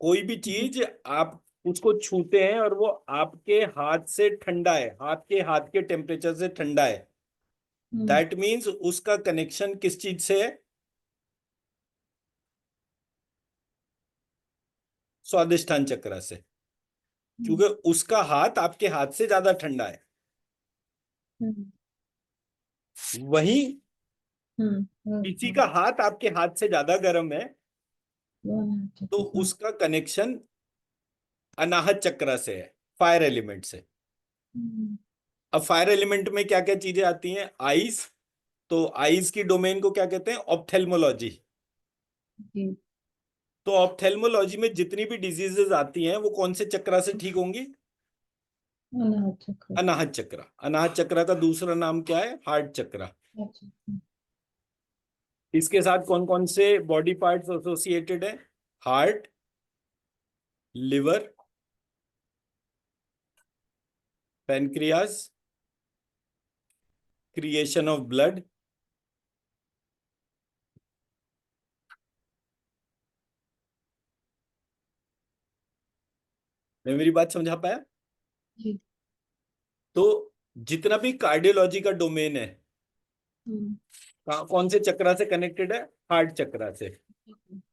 कोई भी चीज आप उसको छूते हैं और वो आपके हाथ से ठंडा है, हाथ के टेम्परेचर से ठंडा है, दैट मीन्स उसका कनेक्शन किस चीज से है? स्वादिष्ठान चक्र से। क्योंकि उसका हाथ आपके हाथ से ज्यादा ठंडा है। वहीं किसी का हाथ आपके हाथ से ज्यादा गर्म है, तो उसका कनेक्शन अनाहत चक्र से है, फायर एलिमेंट से। अब फायर एलिमेंट में क्या क्या चीजें आती हैं? आइस। तो आइस की डोमेन को क्या कहते हैं? ऑप्थेल्मोलॉजी। तो ऑप्थेल्मोलॉजी में जितनी भी डिजीजेस आती हैं वो कौन से चक्र से ठीक होंगी? अनाहत चक्र। अनाहत चक्र। अनाहत चक्र का दूसरा नाम क्या है? हार्ट चक्र। इसके साथ कौन कौन से बॉडी पार्ट्स एसोसिएटेड है? Heart, liver, pancreas, creation of blood. मैं मेरी बात समझा पाया? तो जितना भी कार्डियोलॉजी का डोमेन है, कौन से चक्र से कनेक्टेड है? हार्ट चक्र से।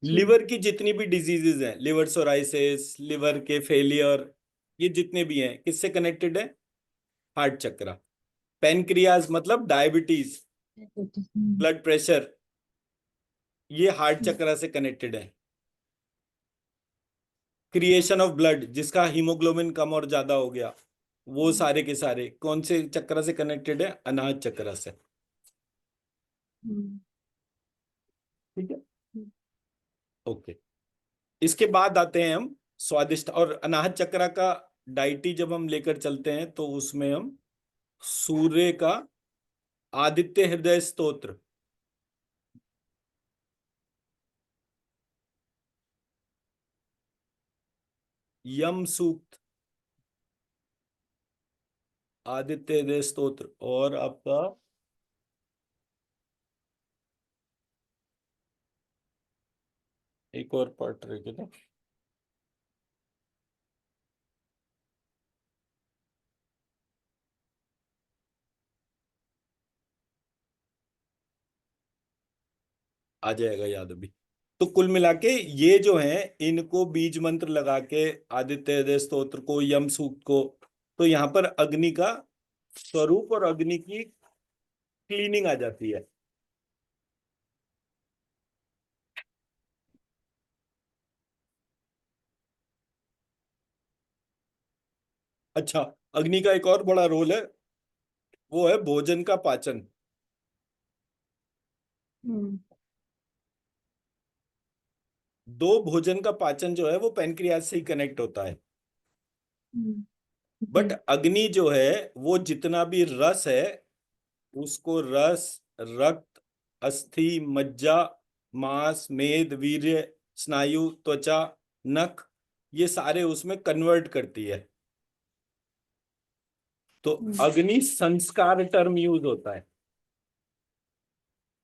लिवर की जितनी भी डिजीजेज हैं, लिवर सोराइसिस, लिवर के फेलियर, ये जितने भी हैं किससे कनेक्टेड है? हार्ट चक्र। पैनक्रियाज मतलब डायबिटीज, ब्लड प्रेशर, ये हार्ट चक्र से कनेक्टेड है। क्रिएशन ऑफ ब्लड, जिसका हीमोग्लोबिन कम और ज्यादा हो गया, वो सारे के सारे कौन से चक्र से कनेक्टेड है? अनाहत चक्र से। ठीक है। ओके। इसके बाद आते हैं हम स्वादिष्ट और अनाहत चक्रा का डाइटी जब हम लेकर चलते हैं तो उसमें हम सूर्य का आदित्य हृदय स्तोत्र, यम सूक्त, आदित्य हृदय स्तोत्र और आपका एक और पार्ट रह गया था, आ जाएगा याद अभी। तो कुल मिला के ये जो है इनको बीज मंत्र लगा के आदित्य हृदय स्तोत्र को, यम सूक्त को, तो यहाँ पर अग्नि का स्वरूप और अग्नि की क्लीनिंग आ जाती है। अच्छा, अग्नि का एक और बड़ा रोल है, वो है भोजन का पाचन। हम्म। दो भोजन का पाचन जो है वो पैनक्रियास से ही कनेक्ट होता है। हम्म, बट जी। अग्नि जो है वो जितना भी रस है उसको रस, रक्त, अस्थि, मज्जा, मांस, मेद, वीर्य, स्नायु, त्वचा, नख, ये सारे उसमें कन्वर्ट करती है। तो हम्म। अग्नि संस्कार टर्म यूज होता है।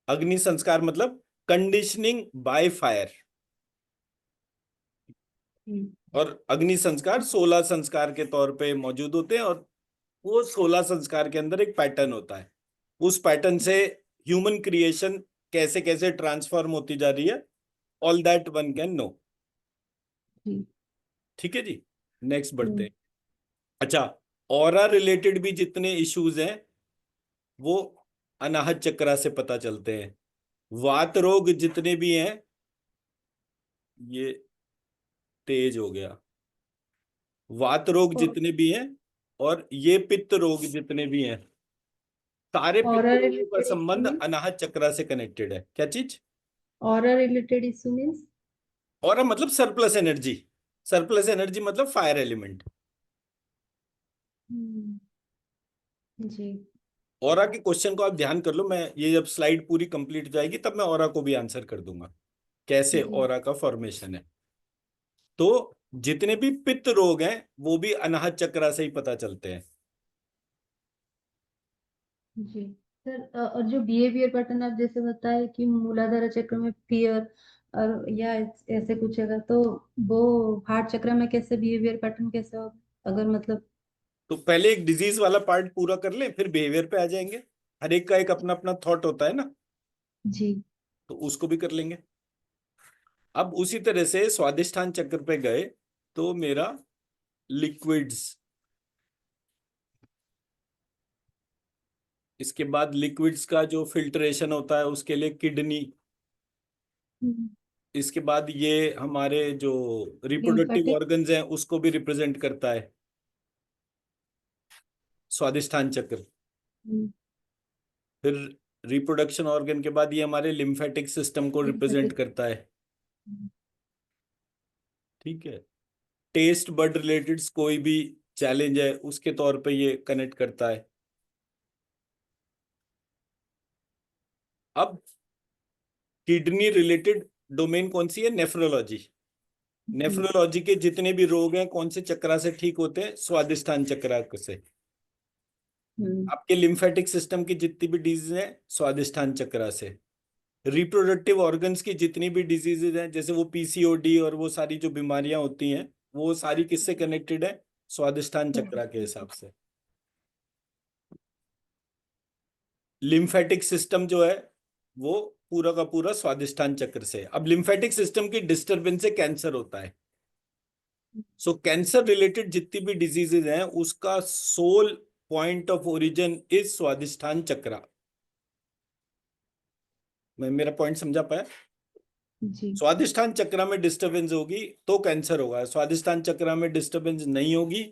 अग्नि संस्कार मतलब कंडीशनिंग बाय फायर। हम्म, और अग्नि संस्कार 16 संस्कार के तौर पे मौजूद होते हैं और वो 16 संस्कार के अंदर एक पैटर्न होता है। उस पैटर्न से ह्यूमन क्रिएशन कैसे कैसे ट्रांसफॉर्म होती जा रही है, all that one can know. जी। ठीक है जी, नेक्स्ट बढ़ते हम्म। हैं। अच्छा, ऑरा रिलेटेड भी जितने इश्यूज हैं वो अनाहत चक्रा से पता चलते हैं। वात रोग जितने भी हैं, ये तेज हो गया, वात रोग और जितने भी हैं और ये पित्त रोग जितने भी हैं, सारे पित्त ऑरा रोगों का रिलेटेड इश्यू संबंध मीन्स, अनाहत चक्रा से कनेक्टेड है। क्या चीज? Aura related issue means. और मतलब सरप्लस एनर्जी, सरप्लस एनर्जी मतलब फायर एलिमेंट। हम्म, जी। ऑरा के क्वेश्चन को आप ध्यान कर लो, मैं ये जब स्लाइड पूरी कंप्लीट हो जाएगी तब मैं ऑरा को भी आंसर कर दूंगा कैसे जी। ऑरा का फॉर्मेशन है। तो जितने भी पित्त रोग हैं वो भी अनाहत चक्रा से ही पता चलते हैं। जी सर, और जो बिहेवियर पैटर्न आप जैसे बताए कि मूलाधार चक्र में फियर और या ऐसे कुछ है, तो वो हार्ट चक्र में कैसे बिहेवियर पैटर्न कैसे हो, अगर मतलब। तो पहले एक डिजीज वाला पार्ट पूरा कर लें फिर बिहेवियर पे आ जाएंगे। हर एक का एक अपना अपना थॉट होता है ना, जी। तो उसको भी कर लेंगे। अब उसी तरह से स्वादिष्ठान चक्र पे गए तो मेरा लिक्विड्स, इसके बाद लिक्विड्स का जो फिल्ट्रेशन होता है उसके लिए किडनी, हम्म। इसके बाद ये हमारे जो रिप्रोडक्टिव लिम्फेटिक। ऑर्गन्स हैं उसको भी रिप्रेजेंट करता है स्वादिष्ठान चक्र। फिर रिप्रोडक्शन ऑर्गन के बाद ये हमारे लिम्फेटिक सिस्टम को रिप्रेजेंट लिम्फेटिक। करता है। ठीक है, टेस्ट बड रिलेटेड कोई भी चैलेंज है उसके तौर पे ये कनेक्ट करता है। अब किडनी रिलेटेड डोमेन कौन सी है? नेफ्रोलॉजी। जी। नेफ्रोलॉजी के जितने भी रोग हैं कौन से चक्रा से ठीक होते हैं? स्वादिष्ठान चक्रा से। हम्म। आपके लिम्फेटिक सिस्टम की जितनी भी डिजीज हैं स्वादिष्ठान चक्रा से। रिप्रोडक्टिव ऑर्गन्स की जितनी भी डिजीजेज हैं जैसे वो पीसीओडी और वो सारी जो बीमारियां होती हैं वो सारी किससे कनेक्टेड है? स्वादिष्ठान चक्रा के हिसाब से। लिम्फेटिक सिस्टम जो है वो पूरा का पूरा स्वादिष्ठान चक्र से। अब लिम्फेटिक सिस्टम की डिस्टरबेंस से कैंसर होता है। सो कैंसर रिलेटेड जितनी भी डिजीजेज हैं उसका sole point of origin is Swadhisthana chakra. मैं मेरा पॉइंट समझा पाया? जी। स्वादिष्ठान चक्र में डिस्टरबेंस होगी तो कैंसर होगा, स्वादिष्ठान चक्र में डिस्टरबेंस नहीं होगी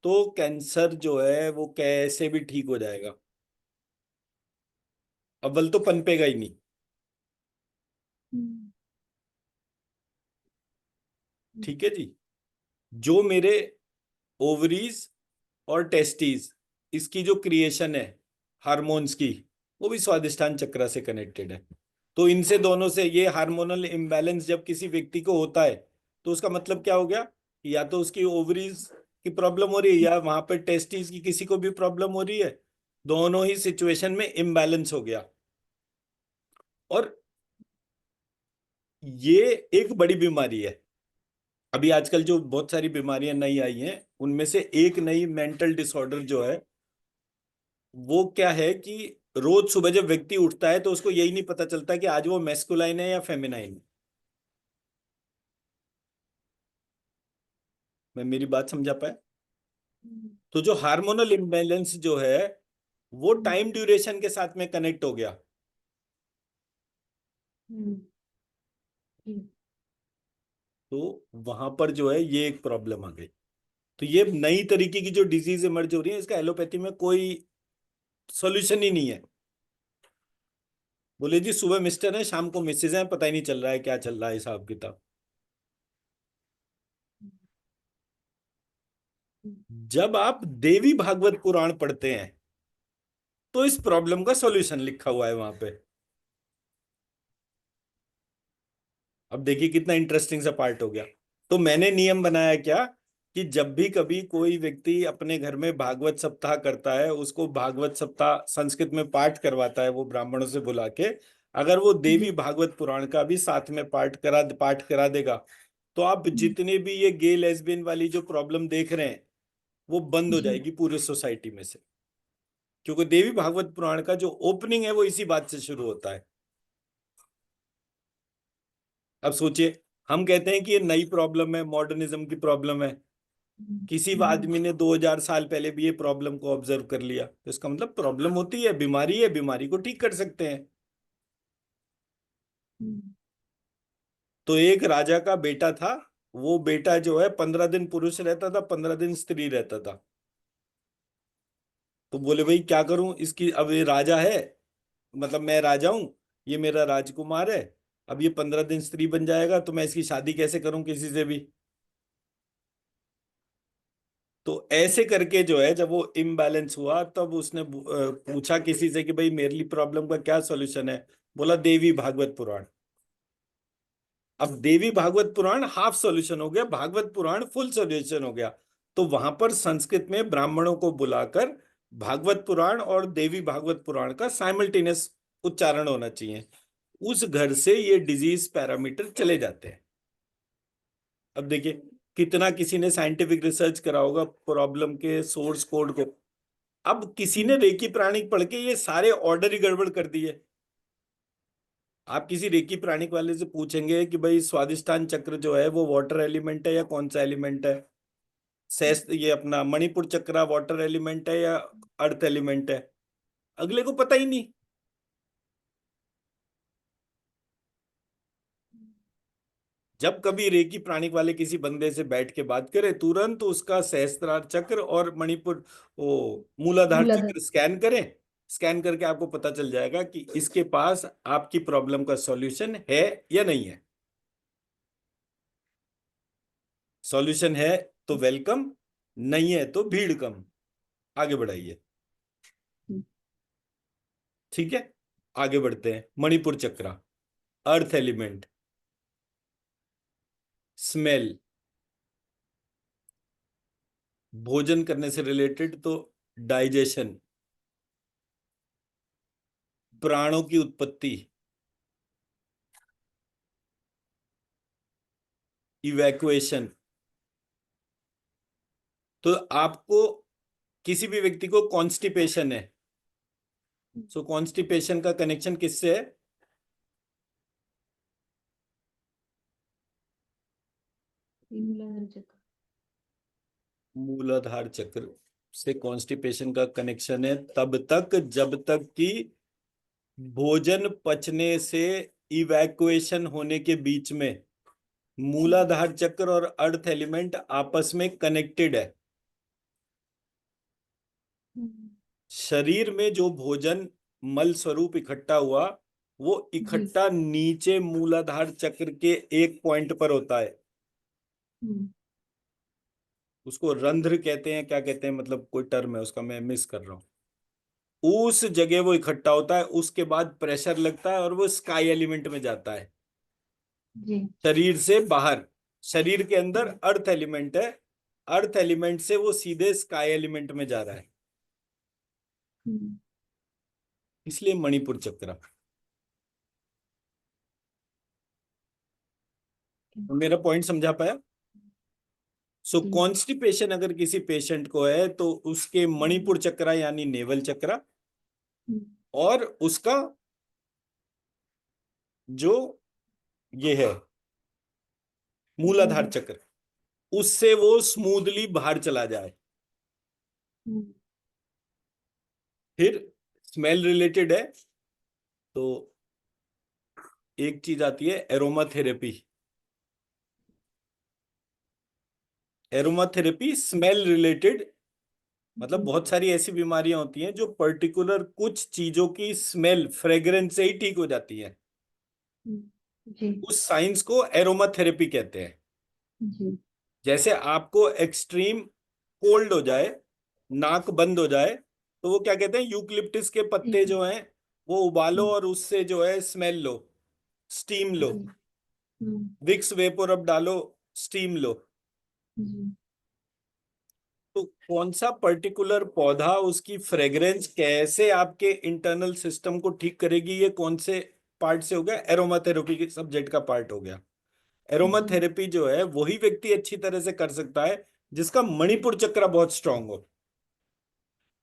तो कैंसर जो है वो कैसे भी ठीक हो जाएगा। अव्वल तो पनपेगा ही नहीं। हम्म, ठीक है जी। जो मेरे ओवरीज और टेस्टिस, इसकी जो क्रिएशन है हार्मोन्स की, वो भी स्वादिष्टान चक्र से कनेक्टेड है। तो इनसे दोनों से ये हार्मोनल इम्बैलेंस जब किसी व्यक्ति को होता है, तो उसका मतलब क्या हो गया कि या तो उसकी ओवरीज की प्रॉब्लम हो रही है या वहां पर टेस्टिस की किसी को भी प्रॉब्लम हो रही है। दोनों ही सिचुएशन में इम्बैलेंस हो गया। और ये एक बड़ी बीमारी है। अभी आजकल जो बहुत सारी बीमारियां नई आई हैं, उनमें से एक नई मेंटल डिसऑर्डर जो है, वो क्या है कि रोज सुबह जब व्यक्ति उठता है तो उसको यही नहीं पता चलता कि आज वो मैस्कुलाइन है या फेमिनाइन है। मैं मेरी बात समझा पाया? तो जो हार्मोनल इम्बैलेंस जो है, वो टाइम ड्यूरेशन के साथ में कनेक्ट हो गया। तो वहां पर जो है ये एक प्रॉब्लम आ गई। तो ये नई तरीके की जो डिजीज इमर्ज हो रही है, इसका एलोपैथी में कोई सॉल्यूशन ही नहीं है। बोले जी सुबह मिस्टर है, शाम को मिसेज है, पता ही नहीं चल रहा है क्या चल रहा है हिसाब किताब। जब आप देवी भागवत पुराण पढ़ते हैं, तो इस प्रॉब्लम का सॉल्यूशन लिखा हुआ है वहां पे। अब देखिए कितना इंटरेस्टिंग सा पार्ट हो गया। तो मैंने नियम बनाया क्या, कि जब भी कभी कोई व्यक्ति अपने घर में भागवत सप्ताह करता है, उसको भागवत सप्ताह संस्कृत में पाठ करवाता है वो ब्राह्मणों से बुला के, अगर वो देवी भागवत पुराण का भी साथ में पाठ करा देगा, तो आप जितने भी ये गे लेस्बियन वाली जो प्रॉब्लम देख रहे हैं, वो बंद हो जी। जाएगी पूरे सोसाइटी में से। क्योंकि देवी भागवत पुराण का जो ओपनिंग है वो इसी बात से शुरू होता है। अब सोचिए, हम कहते हैं कि ये नई प्रॉब्लम है, मॉडर्निज्म की प्रॉब्लम है। किसी आदमी ने 2000 साल पहले भी ये प्रॉब्लम को ऑब्जर्व कर लिया, तो इसका मतलब प्रॉब्लम होती है, बीमारी है, बीमारी को ठीक कर सकते हैं। तो एक राजा का बेटा था। वो बेटा जो है 15 दिन पुरुष रहता था, 15 दिन स्त्री रहता था। तो बोले भाई क्या करूं इसकी, अब ये राजा है, मतलब मैं राजा हूं, ये मेरा राजकुमार है। अब ये 15 दिन स्त्री बन जाएगा, तो मैं इसकी शादी कैसे करूं किसी से भी। तो ऐसे करके जो है, जब वो इम्बैलेंस हुआ, तब उसने पूछा किसी से कि भाई मेरे लिए प्रॉब्लम का क्या सॉल्यूशन है। बोला देवी भागवत पुराण। अब देवी भागवत पुराण हाफ सॉल्यूशन हो गया, भागवत पुराण फुल सॉल्यूशन हो गया। तो वहां पर संस्कृत में ब्राह्मणों को बुलाकर भागवत पुराण और देवी भागवत पुराण का साइमल्टेनियस उच्चारण होना चाहिए। उस घर से ये डिजीज पैरामीटर चले जाते हैं। अब देखिए, कितना किसी ने साइंटिफिक रिसर्च करा होगा प्रॉब्लम के सोर्स कोड को। अब किसी ने रेकी प्राणिक पढ़ के ये सारे ऑर्डर ही गड़बड़ कर दिए। आप किसी रेकी प्राणिक वाले से पूछेंगे कि भाई स्वादिष्टान चक्र जो है वो वाटर एलिमेंट है या कौन सा एलिमेंट है, शेष ये अपना मणिपुर चक्र वाटर एलिमेंट है या अर्थ एलिमेंट है, अगले को पता ही नहीं। जब कभी रेकी प्राणिक वाले किसी बंदे से बैठ के बात करे, तुरंत उसका सहस्त्रार चक्र और मणिपुर, वो मूलाधार मूलाधार। चक्र स्कैन करें। स्कैन करके आपको पता चल जाएगा कि इसके पास आपकी प्रॉब्लम का सॉल्यूशन है या नहीं है। सॉल्यूशन है तो वेलकम, नहीं है तो भीड़ कम, आगे बढ़ाइए। ठीक है, आगे बढ़ते हैं। मणिपुर चक्र, अर्थ एलिमेंट, स्मेल, भोजन करने से रिलेटेड तो डाइजेशन, प्राणों की उत्पत्ति, इवैक्यूएशन। तो आपको किसी भी व्यक्ति को कॉन्स्टिपेशन है, सो कॉन्स्टिपेशन का कनेक्शन किससे है? मूलाधार चक्र। मूलाधार चक्र से कॉन्स्टिपेशन का कनेक्शन है तब तक जब तक कि भोजन पचने से इवैक्यूएशन होने के बीच में मूलाधार चक्र और अर्थ एलिमेंट आपस में कनेक्टेड है। शरीर में जो भोजन मल स्वरूप इकट्ठा हुआ, वो जी। इकट्ठा नीचे मूलाधार चक्र के एक पॉइंट पर होता है। हम्म। उसको रंध्र कहते हैं, क्या कहते हैं, मतलब कोई टर्म है उसका, मैं मिस कर रहा हूँ। उस जगह वो इकट्ठा होता है, उसके बाद प्रेशर लगता है और वो स्काई एलिमेंट में जाता है, जी। शरीर से बाहर। शरीर के अंदर हम्म। अर्थ एलिमेंट है, अर्थ एलिमेंट से वो सीधे स्काई एलिमेंट में जा रहा है, हम्म। इसलिए मणिपुर चक्र। मेरा पॉइंट समझा पाया? सो जी। कॉन्स्टिपेशन अगर किसी पेशेंट को है तो उसके हम्म। मणिपुर चक्र यानी नेवल चक्र, हम्म। और उसका जो ये है मूलाधार हम्म। चक्र, उससे वो स्मूथली बाहर चला जाए। हम्म। फिर स्मेल रिलेटेड है तो एक चीज आती है aroma therapy. Aroma therapy smell related, मतलब जी। बहुत सारी ऐसी बीमारियां होती हैं जो पर्टिकुलर कुछ चीजों की स्मेल फ्रेग्रेंस से ही ठीक हो जाती है। जी। उस साइंस को एरोमा थेरेपी कहते हैं। जी। जैसे आपको एक्सट्रीम कोल्ड हो जाए, नाक बंद हो जाए, तो वो क्या कहते हैं, यूकलिप्टिस के ठीक पत्ते है। जो हैं वो उबालो हम्म। और उससे जो है स्मेल लो, स्टीम लो। जी। हम्म। विक्स वेपोरब डालो, स्टीम लो। जी। तो कौन सा पर्टिकुलर पौधा उसकी फ्रेग्रेंस कैसे आपके इंटरनल सिस्टम को ठीक करेगी, ये कौन से पार्ट से हो गया, एरोमा थेरेपी के सब्जेक्ट का पार्ट हो गया। एरोमा जी। थेरेपी जो है वही व्यक्ति अच्छी तरह से कर सकता है जिसका मणिपुर चक्र बहुत स्ट्रांग हो।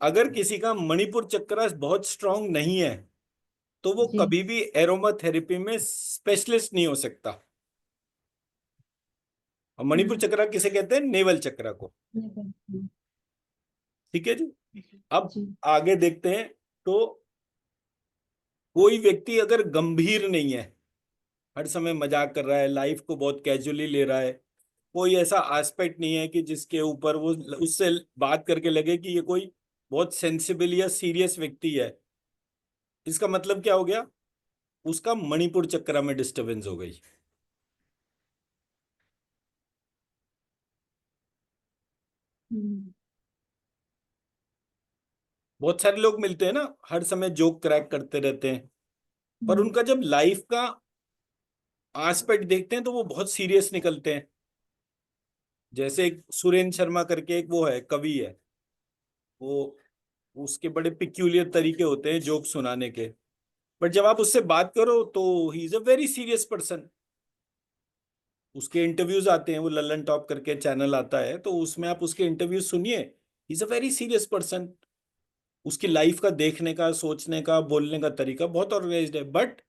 अगर किसी का मणिपुर चक्र बहुत स्ट्रांग नहीं है तो वो जी। कभी भी एरोमा थेरेपी में स्पेशलिस्ट नहीं हो सकता। और मणिपुर हम्म। चक्र किसे कहते हैं, नेवल चक्र को। हम्म। ठीक है जी। जी। अब जी। आगे देखते हैं। तो कोई व्यक्ति अगर गंभीर नहीं है, हर समय मजाक कर रहा है, लाइफ को बहुत कैजुअली ले रहा है, कोई ऐसा एस्पेक्ट नहीं है कि जिसके ऊपर वो उससे बात करके लगे कि ये कोई बहुत सेंसिबल या सीरियस व्यक्ति है, इसका मतलब क्या हो गया, उसका मणिपुर चक्र में डिस्टरबेंस हो गई। हम्म। बहुत सारे लोग मिलते हैं ना, हर समय जोक क्रैक करते रहते हैं, पर हम्म। उनका जब लाइफ का एस्पेक्ट देखते हैं तो वो बहुत सीरियस निकलते हैं। जैसे एक सुरेंद्र शर्मा करके एक वो है, कवि है, वो उसके बड़े पिक्यूलियर तरीके होते हैं जोक सुनाने के, बट जब आप उससे बात करो तो he is a very serious person. उसके इंटरव्यूज आते हैं, वो लल्लन टॉप करके चैनल आता है, तो उसमें आप उसके इंटरव्यूज सुनिए, he is a very serious person. उसकी लाइफ का देखने का, सोचने का, बोलने का तरीका बहुत ऑर्गेनाइज्ड है, बट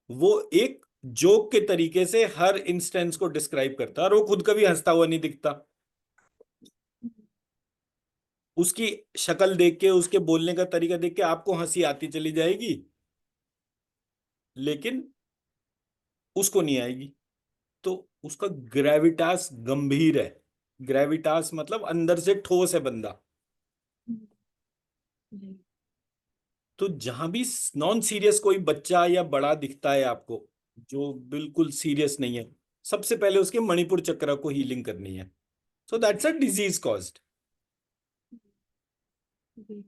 वो एक जोक के तरीके से हर इंस्टेंस को डिस्क्राइब करता है, और वो खुद कभी हंसता हुआ नहीं दिखता। उसकी शक्ल देख के, उसके बोलने का तरीका देख के आपको हंसी आती चली जाएगी, लेकिन उसको नहीं आएगी। तो उसका ग्रेविटास गंभीर है। ग्रेविटास मतलब अंदर से ठोस है बंदा। जी। तो जहां भी नॉन सीरियस कोई बच्चा या बड़ा दिखता है आपको जो बिल्कुल सीरियस नहीं है, सबसे पहले उसके मणिपुर चक्र को हीलिंग करनी है। So that's a disease caused. जी।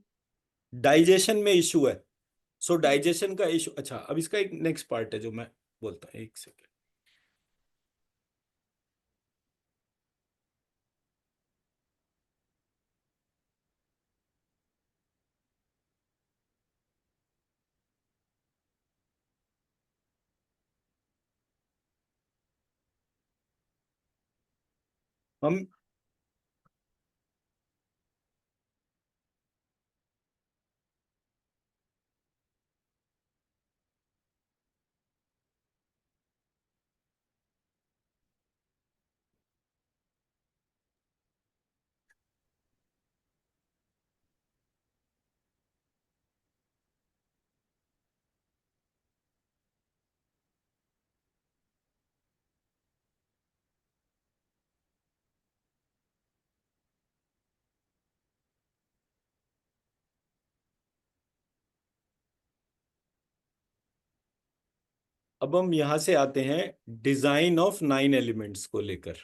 डाइजेशन में इशू है, सो डाइजेशन का इशू। अच्छा, अब इसका एक नेक्स्ट पार्ट है जो मैं बोलता हूँ, एक सेकेंड। हम अब हम यहां से आते हैं डिजाइन ऑफ 9 एलिमेंट्स को लेकर।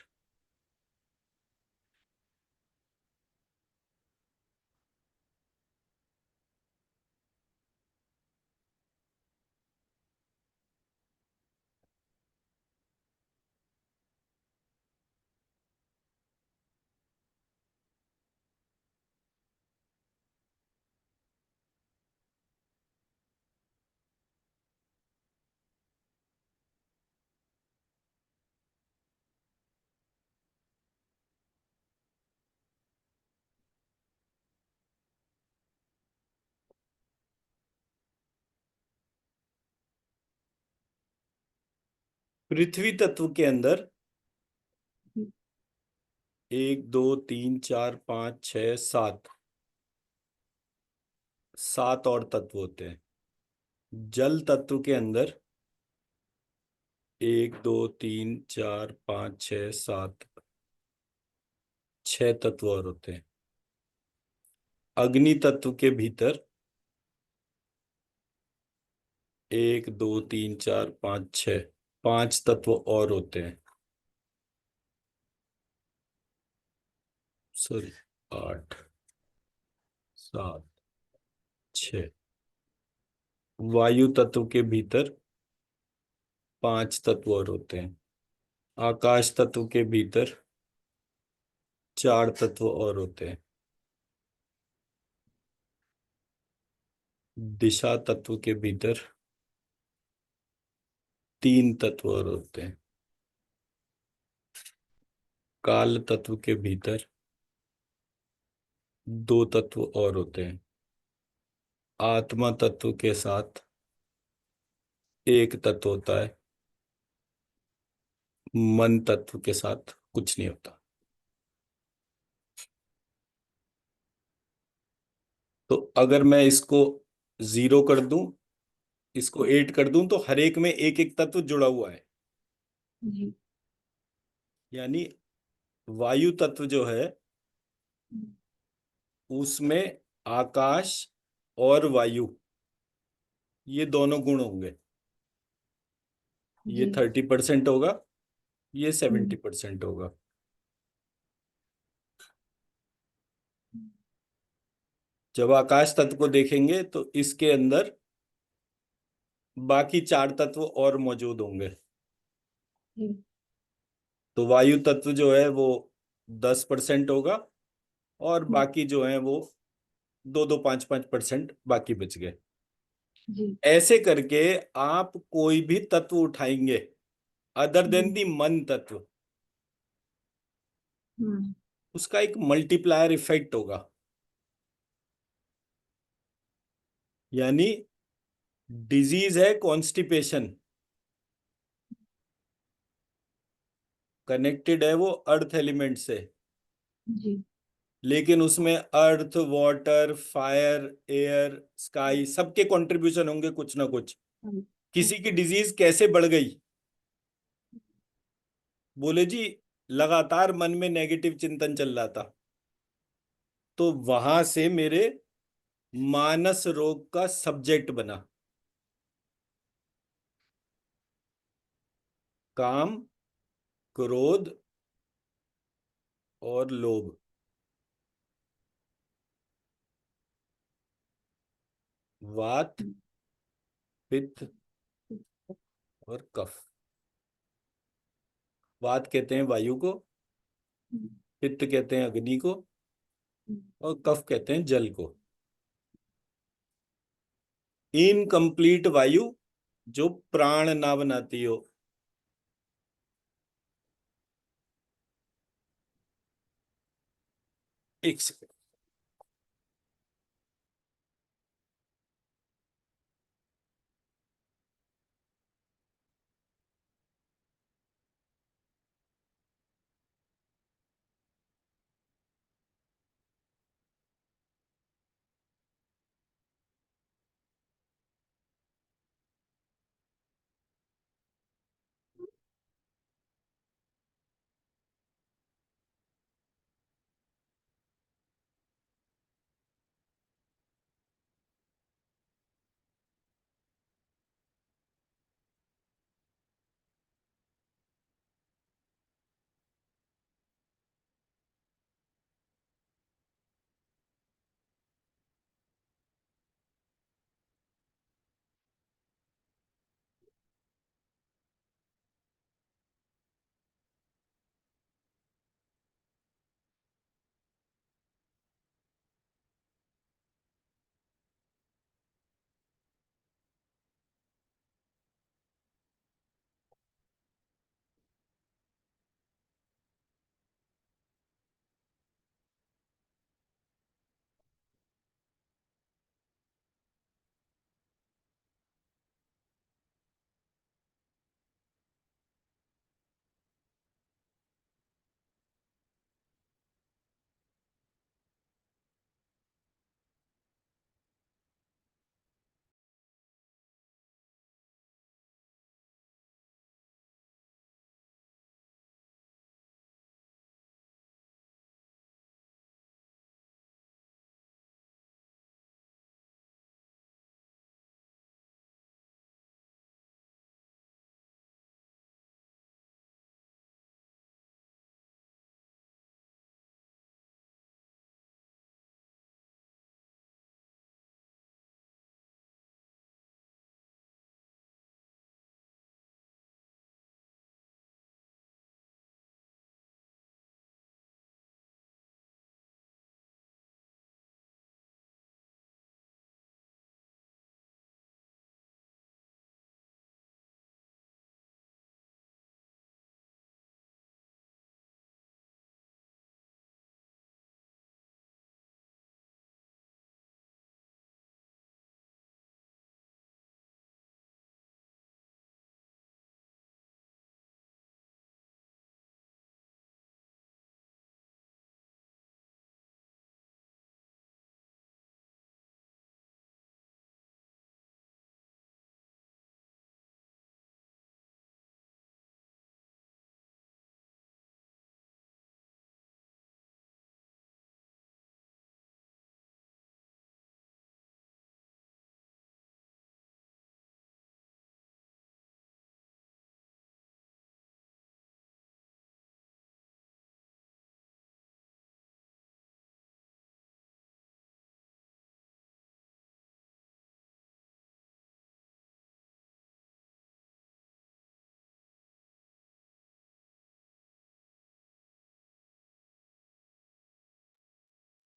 पृथ्वी तत्व के अंदर हम्म, 1 2 3 4 5 6 7, 7 और तत्व होते हैं। जल तत्व के अंदर 1 2 3 4 5 6 7, 6 तत्व और होते हैं। अग्नि तत्व के भीतर 1 2 3 4 5 6, 5 तत्व और होते हैं। सॉरी, 8 7 6। वायु तत्व के भीतर 5 तत्व और होते हैं। आकाश तत्व के भीतर 4 तत्व और होते हैं। दिशा तत्व के भीतर 3 तत्व और होते हैं। काल तत्व के भीतर 2 तत्व और होते हैं। आत्मा तत्व के साथ 1 तत्व होता है। मन तत्व के साथ कुछ नहीं होता। तो अगर मैं इसको 0 कर दूं, इसको 8 कर दूं, तो हर एक में एक एक तत्व जुड़ा हुआ है। जी। यानी वायु तत्व जो है हम्म, उसमें आकाश और वायु, ये दोनों गुण होंगे। ये जी। 30% होगा, ये हम्म, 70% होगा। जब आकाश तत्व को देखेंगे तो इसके अंदर बाकी 4 तत्व और मौजूद होंगे। जी। तो वायु तत्व जो है वो 10% होगा, और हम्म, बाकी जो है वो 2 2 5 5% बाकी बच गए। जी। ऐसे करके आप कोई भी तत्व उठाएंगे अदर देन जी। दी मन तत्व, हम्म, उसका एक मल्टीप्लायर इफेक्ट होगा। यानी डिजीज है कॉन्स्टिपेशन, कनेक्टेड है वो अर्थ एलिमेंट से, जी। लेकिन उसमें अर्थ, वाटर, फायर, एयर, स्काई सबके कंट्रीब्यूशन होंगे कुछ ना कुछ। हम्म, किसी की अच्छा। डिजीज कैसे बढ़ गई? बोले जी, लगातार मन में नेगेटिव चिंतन चल रहा था, तो वहां से मेरे मानस रोग का सब्जेक्ट बना काम, क्रोध और लोभ, वात, हम्म, पित्त और कफ। वात कहते हैं वायु को, हम्म, पित्त कहते हैं अग्नि को, हम्म, और कफ कहते हैं जल को। इनकम्प्लीट वायु जो प्राण ना बनाती हो। एक सेकंड।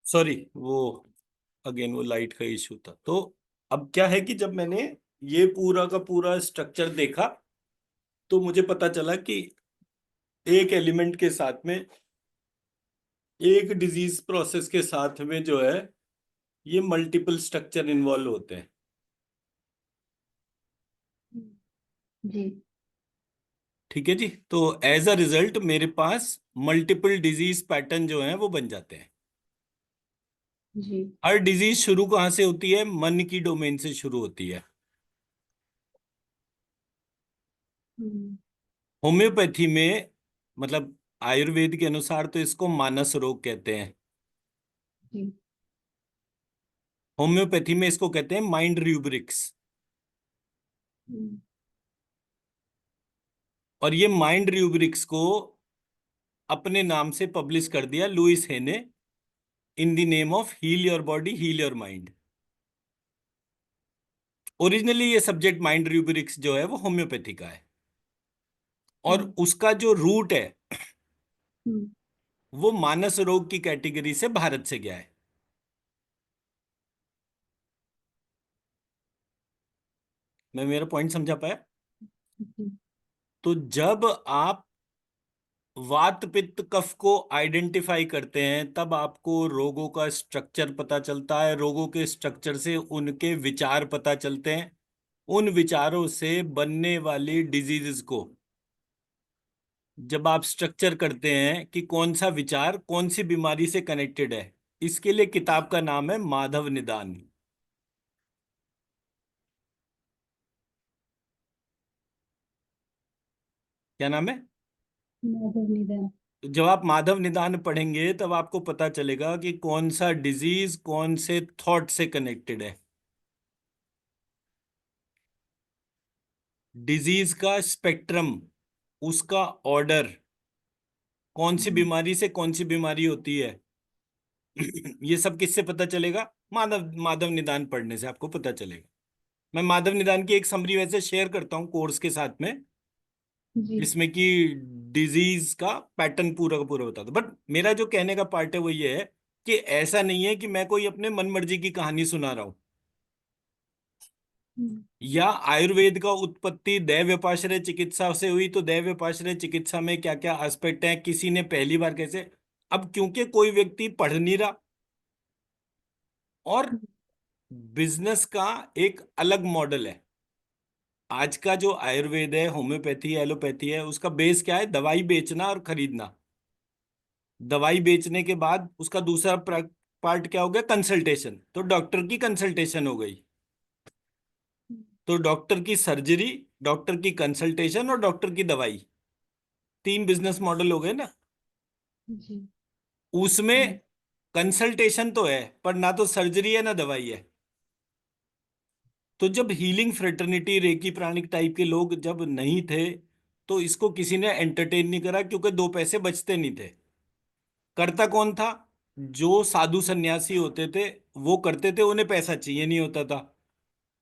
सॉरी, वो अगेन वो लाइट का इशू था। तो अब क्या है कि जब मैंने ये पूरा का पूरा स्ट्रक्चर देखा, तो मुझे पता चला कि एक एलिमेंट के साथ में, एक डिजीज प्रोसेस के साथ में जो है, ये मल्टीपल स्ट्रक्चर इन्वॉल्व होते हैं। जी। ठीक है जी। तो एज अ रिजल्ट मेरे पास मल्टीपल डिजीज पैटर्न जो हैं वो बन जाते हैं। जी। हर डिजीज शुरू कहाँ से होती है? मन की डोमेन से शुरू होती है। हम्म। होम्योपैथी में, मतलब आयुर्वेद के अनुसार तो इसको मानस रोग कहते हैं। जी। होम्योपैथी में इसको कहते हैं माइंड रूब्रिक्स। हम्म। और ये माइंड रूब्रिक्स को अपने नाम से पब्लिश कर दिया लुइस हे ने, in the name of heal your body heal your mind. Originally ये सब्जेक्ट माइंड रूब्रिक्स जो है वो होम्योपैथी का है, और हम्म। उसका जो रूट है हम्म। वो मानस रोग की कैटेगरी से भारत से गया है। मैं मेरा पॉइंट समझा पाया? जी। तो जब आप वात पित्त कफ को आइडेंटिफाई करते हैं, तब आपको रोगों का स्ट्रक्चर पता चलता है, रोगों के स्ट्रक्चर से उनके विचार पता चलते हैं, उन विचारों से बनने वाली डिजीजेस को जब आप स्ट्रक्चर करते हैं कि कौन सा विचार कौन सी बीमारी से कनेक्टेड है, इसके लिए किताब का नाम है माधव निदान। क्या नाम है? माधव निधन। तो जब आप माधव निदान पढ़ेंगे तब आपको पता चलेगा कि कौन सा डिजीज कौन से थॉट से कनेक्टेड है। डिजीज का स्पेक्ट्रम, उसका ऑर्डर, कौन सी हम्म। बीमारी से कौन सी बीमारी होती है, ये सब किससे पता चलेगा? माधव माधव निदान पढ़ने से आपको पता चलेगा। मैं माधव निदान की एक समरी वैसे शेयर करता हूँ कोर्स के साथ में, जी। जिसमें कि डिजीज का पैटर्न पूरा का पूरा बता दो। बट मेरा जो कहने का पार्ट है वो ये है कि ऐसा नहीं है कि मैं कोई अपने मन मर्जी की कहानी सुना रहा हूं, हम्म। या आयुर्वेद का उत्पत्ति दैव्यपाश्रय चिकित्सा से हुई, तो दैव्यपाश्रय चिकित्सा में क्या क्या एस्पेक्ट हैं, किसी ने पहली बार कैसे। अब क्योंकि कोई व्यक्ति पढ़ नहीं रहा, और बिजनेस का एक अलग मॉडल है। आज का जो आयुर्वेद है, होम्योपैथी एलोपैथी है, उसका बेस क्या है? दवाई बेचना और खरीदना। दवाई बेचने के बाद उसका दूसरा पार्ट क्या हो गया? कंसल्टेशन। तो डॉक्टर की कंसल्टेशन हो गई, तो डॉक्टर की सर्जरी, डॉक्टर की कंसल्टेशन और डॉक्टर की दवाई, तीन बिजनेस मॉडल हो गए ना। जी। उसमें कंसल्टेशन तो है, पर ना तो सर्जरी है ना दवाई है। तो जब हीलिंग फ्रेटर्निटी रेकी प्राणिक टाइप के लोग जब नहीं थे, तो इसको किसी ने एंटरटेन नहीं करा, क्योंकि दो पैसे बचते नहीं थे। करता कौन था? जो साधु सन्यासी होते थे वो करते थे, उन्हें पैसा चाहिए नहीं होता था।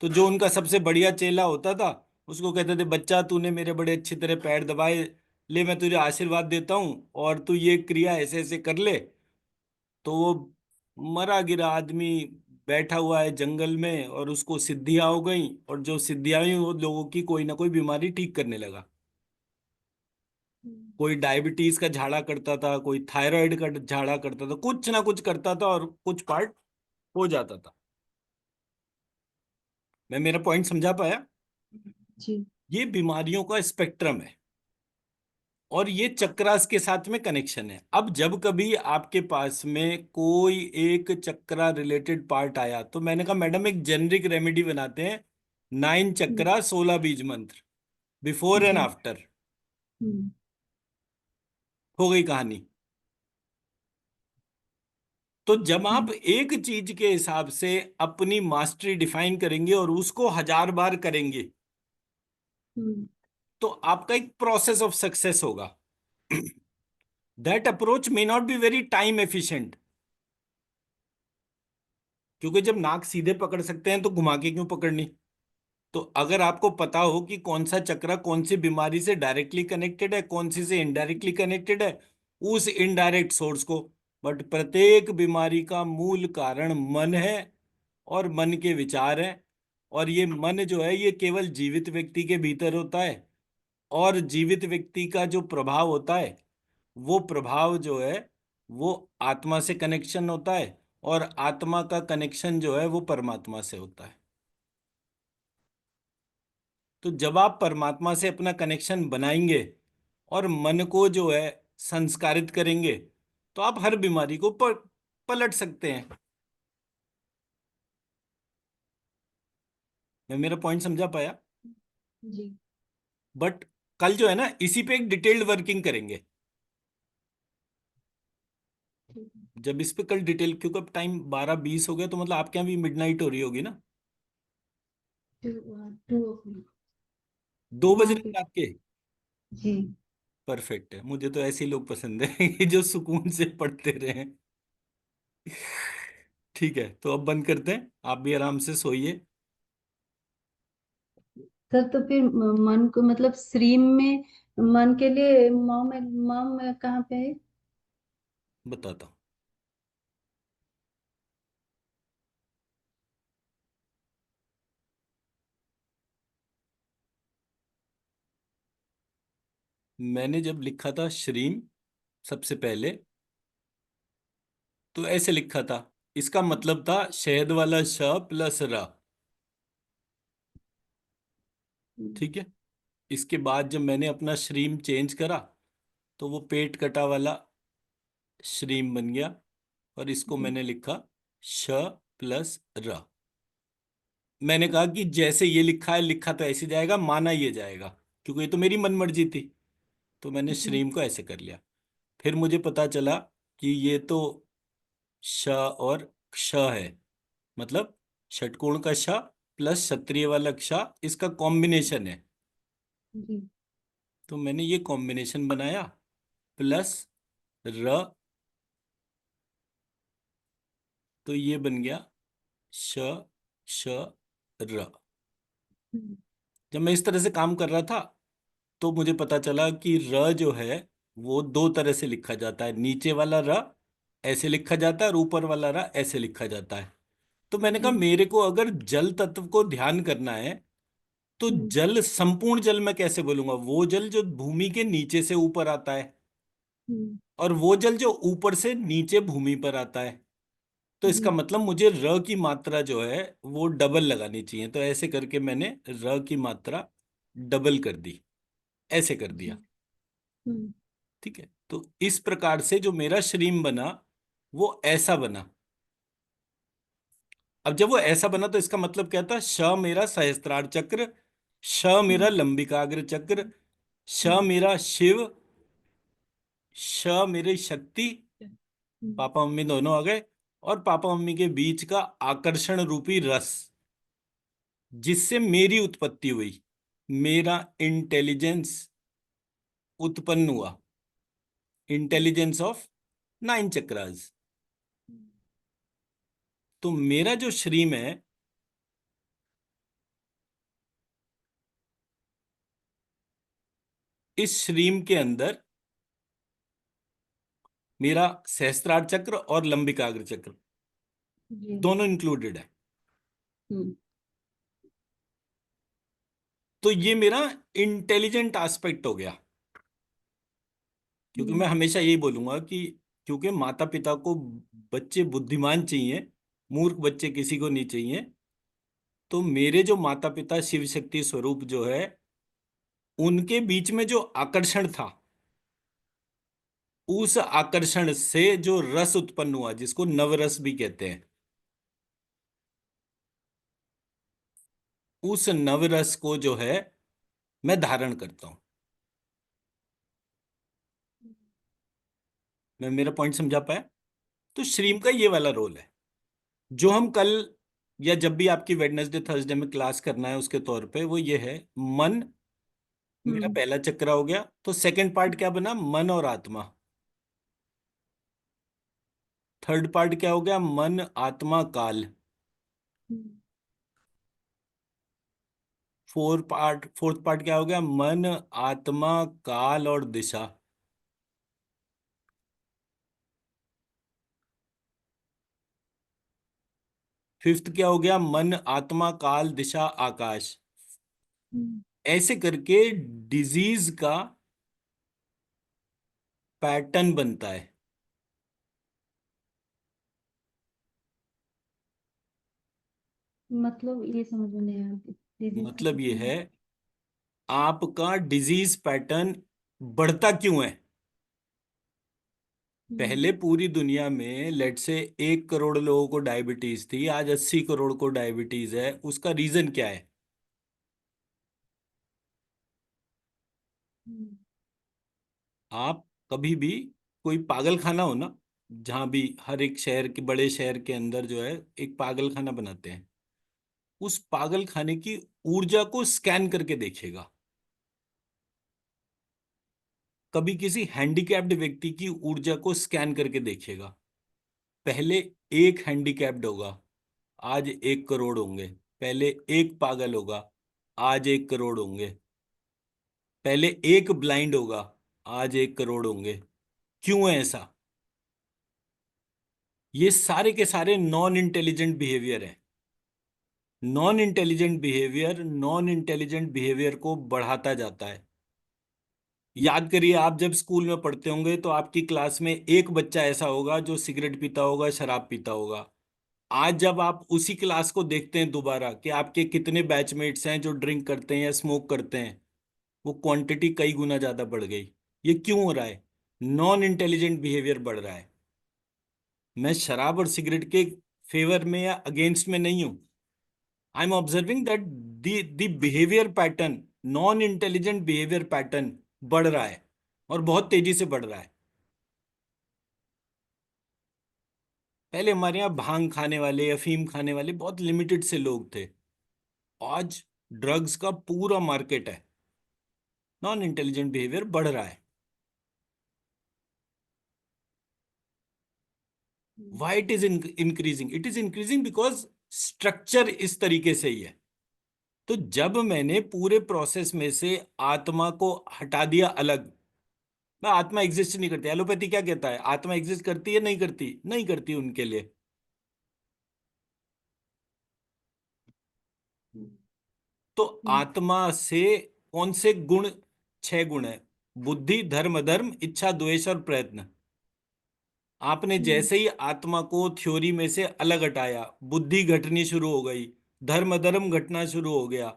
तो जो उनका सबसे बढ़िया चेला होता था, उसको कहते थे, बच्चा तूने मेरे बड़े अच्छी तरह पैर दबाए, ले मैं तुझे आशीर्वाद देता हूँ और तू ये क्रिया ऐसे ऐसे कर ले। तो वो मरा गिरा आदमी बैठा हुआ है जंगल में, और उसको सिद्धियां हो गई, और जो सिद्धियां हुई वो लोगों की कोई ना कोई बीमारी ठीक करने लगा। कोई डायबिटीज का झाड़ा करता था, कोई थायराइड का झाड़ा करता था, कुछ ना कुछ करता था, और कुछ पार्ट हो जाता था। मैं मेरा पॉइंट समझा पाया? जी। ये बीमारियों का स्पेक्ट्रम है, और ये चक्रास के साथ में कनेक्शन है। अब जब कभी आपके पास में कोई एक चक्रा रिलेटेड पार्ट आया, तो मैंने कहा मैडम एक जेनरिक रेमेडी बनाते हैं, 9 चक्रा 16 बीज मंत्र, बिफोर एंड जी। आफ्टर, हम्म। हो गई कहानी। तो जब आप हम्म। एक चीज के हिसाब से अपनी मास्टरी डिफाइन करेंगे और उसको 1000 बार करेंगे, हम्म। तो आपका एक प्रोसेस ऑफ सक्सेस होगा। That approach may not be very time efficient, क्योंकि जब नाक सीधे पकड़ सकते हैं तो घुमा के क्यों पकड़नी। तो अगर आपको पता हो कि कौन सा चक्रा कौन सी बीमारी से डायरेक्टली कनेक्टेड है, कौन सी से इनडायरेक्टली कनेक्टेड है, उस इनडायरेक्ट सोर्स को, बट प्रत्येक बीमारी का मूल कारण मन है और मन के विचार हैं। और ये मन जो है ये केवल जीवित व्यक्ति के भीतर होता है। और जीवित व्यक्ति का जो प्रभाव होता है वो प्रभाव जो है वो आत्मा से कनेक्शन होता है, और आत्मा का कनेक्शन जो है वो परमात्मा से होता है। तो जब आप परमात्मा से अपना कनेक्शन बनाएंगे और मन को जो है संस्कारित करेंगे, तो आप हर बीमारी को पलट सकते हैं। मैं मेरा पॉइंट समझा पाया? जी। बट कल जो है ना इसी पे एक डिटेल्ड वर्किंग करेंगे। ठीक है। जब इस पे कल डिटेल, क्योंकि अब टाइम 12:20 हो गया, तो मतलब आपके यहाँ भी मिडनाइट हो रही होगी ना? 2 o'clock। 2 बज वहाँ रहे पे। हैं रात के? जी। परफेक्ट है, मुझे तो ऐसे ही लोग पसंद है कि जो सुकून से पढ़ते रहे। ठीक है, तो अब बंद करते हैं, आप भी आराम से सोइए। सर तो फिर मन को मतलब श्रीम में मन के लिए मॉम कहाँ पे है? बताता हूँ। मैंने जब लिखा था श्रीम सबसे पहले, तो ऐसे लिखा था। इसका मतलब था शहद वाला श प्लस र। हम्म। ठीक है। इसके बाद जब मैंने अपना श्रीम चेंज करा, तो वो पेट कटा वाला श्रीम बन गया, और इसको जी। मैंने लिखा श प्लस र। मैंने कहा कि जैसे ये लिखा है, लिखा तो ऐसे जाएगा, माना ये जाएगा, क्योंकि ये तो मेरी मनमर्जी थी। तो मैंने जी। श्रीम को ऐसे कर लिया। फिर मुझे पता चला कि ये तो श और क्ष है, मतलब षटकोण का श प्लस क्षत्रिय वाला क्ष, इसका कॉम्बिनेशन है। जी। तो मैंने ये कॉम्बिनेशन बनाया, प्लस र। तो ये बन गया श श र। हम्म। जब मैं इस तरह से काम कर रहा था, तो मुझे पता चला कि र जो है वो दो तरह से लिखा जाता है। नीचे वाला र ऐसे लिखा जाता है, और ऊपर वाला र ऐसे लिखा जाता है। तो मैंने कहा जी। मेरे को अगर जल तत्व को ध्यान करना है, तो हम्म। जल, संपूर्ण जल मैं कैसे बोलूंगा? वो जल जो भूमि के नीचे से ऊपर आता है, हम्म। और वो जल जो ऊपर से नीचे भूमि पर आता है। तो इसका जी। मतलब मुझे र की मात्रा जो है वो डबल लगानी चाहिए। तो ऐसे करके मैंने र की मात्रा डबल कर दी, ऐसे कर जी। दिया। हम्म। ठीक है, तो इस प्रकार से जो मेरा श्रीम बना वो ऐसा बना। अब जब वो ऐसा बना, तो इसका मतलब क्या था? श मेरा सहस्त्रार चक्र, श मेरा हम्म। लंबिकाग्र चक्र, श हम्म। मेरा शिव, श मेरी शक्ति, हम्म। पापा मम्मी दोनों आ गए, और पापा मम्मी के बीच का आकर्षण रूपी रस, जिससे मेरी उत्पत्ति हुई, मेरा इंटेलिजेंस उत्पन्न हुआ। Intelligence of 9 chakras. तो मेरा जो श्रीम है, इस श्रीम के अंदर मेरा सहस्त्रार चक्र और लंबिकाग्र चक्र जी। दोनों इंक्लूडेड है। हम्म। तो ये मेरा इंटेलिजेंट एस्पेक्ट हो गया। क्योंकि मैं हम्म। हमेशा यही बोलूंगा कि क्योंकि माता पिता को बच्चे बुद्धिमान चाहिए, मूर्ख बच्चे किसी को नहीं चाहिए। तो मेरे जो माता पिता शिव शक्ति स्वरूप जो है, उनके बीच में जो आकर्षण था, उस आकर्षण से जो रस उत्पन्न हुआ, जिसको नवरस भी कहते हैं, उस नवरस को जो है मैं धारण करता हूं। मैं मेरा पॉइंट समझा पाया? तो श्रीम का ये वाला रोल है, जो हम कल या जब भी आपकी वेडनेसडे थर्सडे में क्लास करना है उसके तौर पे, वो ये है। मन मेरा हम्म। पहला चक्र हो गया, तो सेकंड पार्ट क्या बना? मन और आत्मा। थर्ड पार्ट क्या हो गया? मन आत्मा काल। हम्म। फोर्थ पार्ट क्या हो गया? मन आत्मा काल और दिशा। फिफ्थ क्या हो गया? मन, आत्मा, काल, दिशा, आकाश। हम्म, ऐसे करके डिजीज का पैटर्न बनता है। मतलब ये समझ में नहीं आया, डिजीज का मतलब ये पैटर्न। है, आपका डिजीज पैटर्न बढ़ता क्यों है? हम्म। पहले पूरी दुनिया में लेट से 1 करोड़ लोगों को डायबिटीज थी, आज 80 करोड़ को डायबिटीज है। उसका रीजन क्या है? हम्म। आप कभी भी कोई पागल खाना हो ना, जहां भी हर एक शहर के, बड़े शहर के अंदर जो है एक पागल खाना बनाते हैं, उस पागल खाने की ऊर्जा को स्कैन करके देखिएगा। कभी किसी हैंडीकैप्ड व्यक्ति की ऊर्जा को स्कैन करके देखिएगा। पहले एक हैंडीकैप्ड होगा, आज 1 करोड़ होंगे। पहले एक पागल होगा, आज 1 करोड़ होंगे। पहले एक ब्लाइंड होगा, आज 1 करोड़ होंगे। क्यों है ऐसा? ये सारे के सारे नॉन इंटेलिजेंट बिहेवियर है। नॉन इंटेलिजेंट बिहेवियर को बढ़ाता जाता है। याद करिए, आप जब स्कूल में पढ़ते होंगे तो आपकी क्लास में एक बच्चा ऐसा होगा जो सिगरेट पीता होगा, शराब पीता होगा। आज जब आप उसी क्लास को देखते हैं दोबारा कि आपके कितने बैचमेट्स हैं जो ड्रिंक करते हैं या स्मोक करते हैं, वो क्वांटिटी कई गुना ज्यादा बढ़ गई। ये क्यों हो रहा है? नॉन इंटेलिजेंट बिहेवियर बढ़ रहा है। मैं शराब और सिगरेट के फेवर में या अगेंस्ट में नहीं हूं। I am observing that the behaviour pattern, non intelligent behaviour pattern बढ़ रहा है, और बहुत तेजी से बढ़ रहा है। पहले हमारे यहाँ भांग खाने वाले, अफीम खाने वाले बहुत लिमिटेड से लोग थे। आज ड्रग्स का पूरा मार्केट है। नॉन इंटेलिजेंट बिहेवियर बढ़ रहा है। Hmm. Why it is increasing? It is increasing because structure इस तरीके से ही है। तो जब मैंने पूरे प्रोसेस में से आत्मा को हटा दिया अलग, मैं आत्मा एग्जिस्ट नहीं करती। एलोपैथी क्या कहता है? आत्मा एग्जिस्ट करती है? नहीं करती? नहीं करती उनके लिए। तो हम्म। आत्मा से कौन से गुण? 6 गुण है: बुद्धि, धर्म, अधर्म, इच्छा, द्वेष और प्रयत्न। आपने हम्म। जैसे ही आत्मा को थ्योरी में से अलग हटाया, बुद्धि घटनी शुरू हो गई, धर्म अधर्म घटना शुरू हो गया,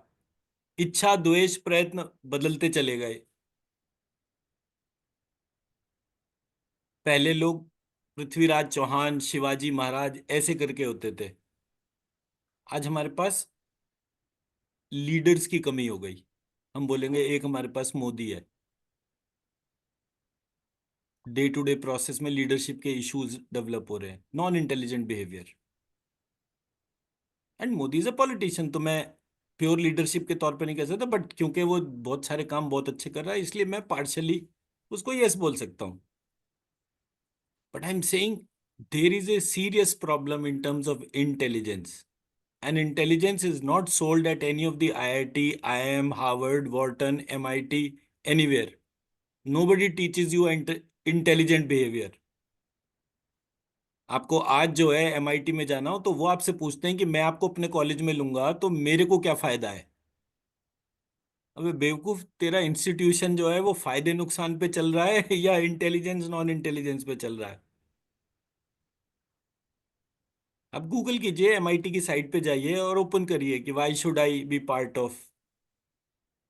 इच्छा द्वेष प्रयत्न बदलते चले गए। पहले लोग पृथ्वीराज चौहान, शिवाजी महाराज ऐसे करके होते थे। आज हमारे पास लीडर्स की कमी हो गई। हम बोलेंगे एक हमारे पास मोदी है। डे टू डे प्रोसेस में लीडरशिप के इश्यूज डेवलप हो रहे हैं, non intelligent behaviour. And Modi is a politician, तो मैं प्योर लीडरशिप के तौर पे नहीं कह सकता, बट क्योंकि वो बहुत सारे काम बहुत अच्छे कर रहा है, इसलिए मैं पार्शली उसको यस बोल सकता हूँ। But I am saying there is a serious problem in terms of intelligence, and intelligence is not sold at any of the IIT, IIM, Harvard, Wharton, MIT, anywhere. Nobody teaches you intelligent behavior. आपको आज जो है MIT में जाना हो तो वो आपसे पूछते हैं कि मैं आपको अपने कॉलेज में लूंगा तो मेरे को क्या फायदा है? अबे बेवकूफ, तेरा इंस्टीट्यूशन जो है वो फायदे नुकसान पे चल रहा है या इंटेलिजेंस नॉन इंटेलिजेंस पे चल रहा है? आप गूगल कीजिए, MIT की साइट पे जाइए और ओपन करिए कि why should I be part of.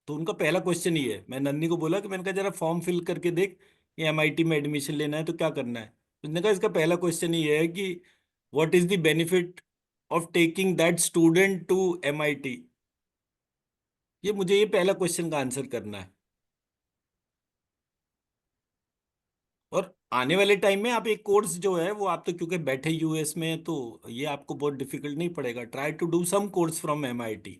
तो उनका पहला क्वेश्चन ही है। मैं नन्नी को बोला कि मैंने कहा जरा फॉर्म फिल करके देख, ये MIT में एडमिशन लेना है तो क्या करना है। उसने कहा इसका पहला क्वेश्चन ही है कि what is the benefit of taking that student to MIT। ये मुझे ये पहला क्वेश्चन का आंसर करना है। और आने वाले टाइम में आप एक कोर्स जो है वो, आप तो क्योंकि बैठे US में, तो ये आपको बहुत डिफिकल्ट नहीं पड़ेगा। Try to do some course from MIT।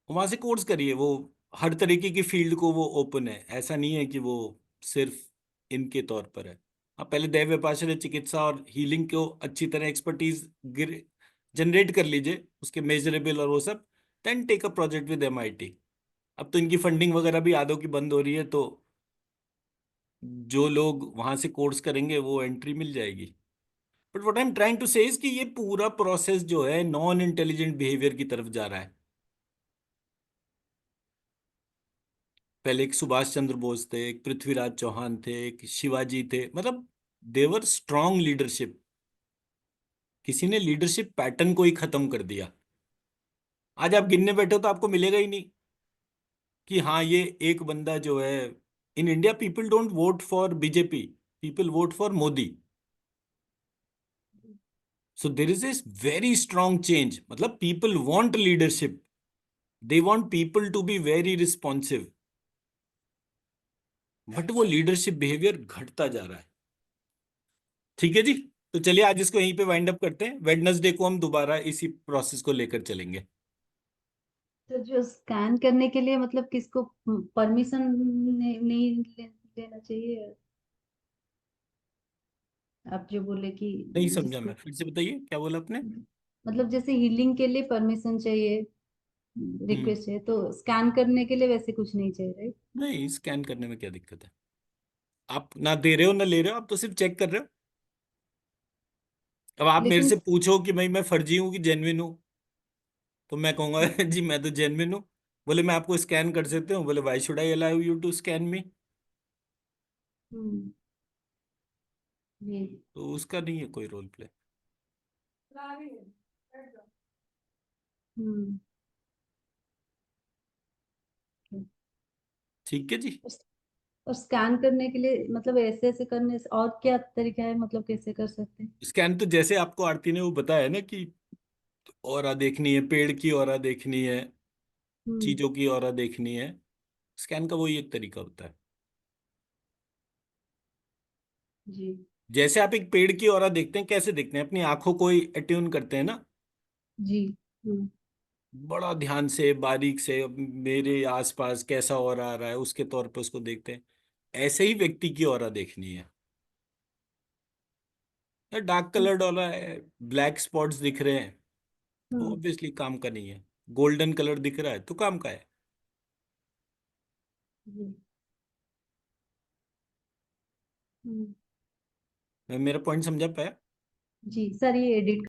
वहां से कोर्स करिए। वो हर तरीके की फील्ड को वो ओपन है, ऐसा नहीं है कि वो सिर्फ इनके तौर पर है। आप पहले दैव विपाशना चिकित्सा और हीलिंग को अच्छी तरह एक्सपर्टीज जनरेट कर लीजिए, उसके मेजरेबल और वो सब, then take a project with MIT। अब तो इनकी फंडिंग वगैरह भी आधों की बंद हो रही है, तो जो लोग वहां से कोर्स करेंगे वो एंट्री मिल जाएगी। But what I am trying to say is कि ये पूरा प्रोसेस जो है नॉन इंटेलिजेंट बिहेवियर की तरफ जा रहा है। पहले एक सुभाष चंद्र बोस थे, एक पृथ्वीराज चौहान थे, एक शिवाजी थे, मतलब देवर स्ट्रॉन्ग लीडरशिप। किसी ने लीडरशिप पैटर्न को ही खत्म कर दिया। आज आप गिनने बैठो तो आपको मिलेगा ही नहीं कि हाँ ये एक बंदा जो है। In India people don't vote for BJP, people vote for Modi. So there is is very strong change, मतलब people want leadership, they want people to be very responsive, but वो लीडरशिप बिहेवियर घटता जा रहा है। ठीक है जी। तो चलिए आज इसको यहीं पे वाइंड अप करते हैं, वेडनेसडे को हम दोबारा इसी प्रोसेस को लेकर चलेंगे। तो जो स्कैन करने के लिए मतलब किसको परमिशन नहीं लेना चाहिए? आप जो बोले कि नहीं समझा, जिसको मैं फिर से बताइए क्या बोला आपने। मतलब जैसे हीलिंग के लिए परमिशन चाहिए, हम्म। रिक्वेस्ट है, तो स्कैन करने के लिए वैसे कुछ नहीं चाहिए, राइट? नहीं, स्कैन करने में क्या दिक्कत है। आप ना दे रहे हो ना ले रहे हो, आप तो सिर्फ चेक कर रहे हो। अब आप मेरे लेकिन से पूछो कि भाई मैं फर्जी हूं कि जेन्युइन हूं, तो मैं कहूंगा जी मैं तो जेन्युइन हूँ। बोले मैं आपको स्कैन कर सकते हूँ, बोले why should I allow you to scan me. Hmm, जी। तो उसका नहीं है कोई रोल प्ले। हम्म। ठीक है जी। और स्कैन करने के लिए मतलब ऐसे ऐसे करने से और क्या तरीका है, मतलब कैसे कर सकते हैं? स्कैन तो जैसे आपको आरती ने वो बताया ना कि ऑरा देखनी है, पेड़ की ऑरा देखनी है, हम्म। चीजों की ऑरा देखनी है, स्कैन का वही एक तरीका होता है। जी। जैसे आप एक पेड़ की ऑरा देखते हैं, कैसे देखते हैं, अपनी आंखों को ही अट्यून करते हैं ना, जी। हम्म। बड़ा ध्यान से बारीक से मेरे आसपास कैसा ऑरा आ रहा है उसके तौर पे उसको देखते हैं। ऐसे ही व्यक्ति की ऑरा देखनी है। या डार्क कलर्ड ऑरा है, ब्लैक स्पॉट्स दिख रहे हैं, तो हम्म। ऑब्वियसली काम का नहीं है। गोल्डन कलर दिख रहा है तो काम का है। जी। हम्म। मैं मेरा पॉइंट समझा पाया। जी सर, ये एडिट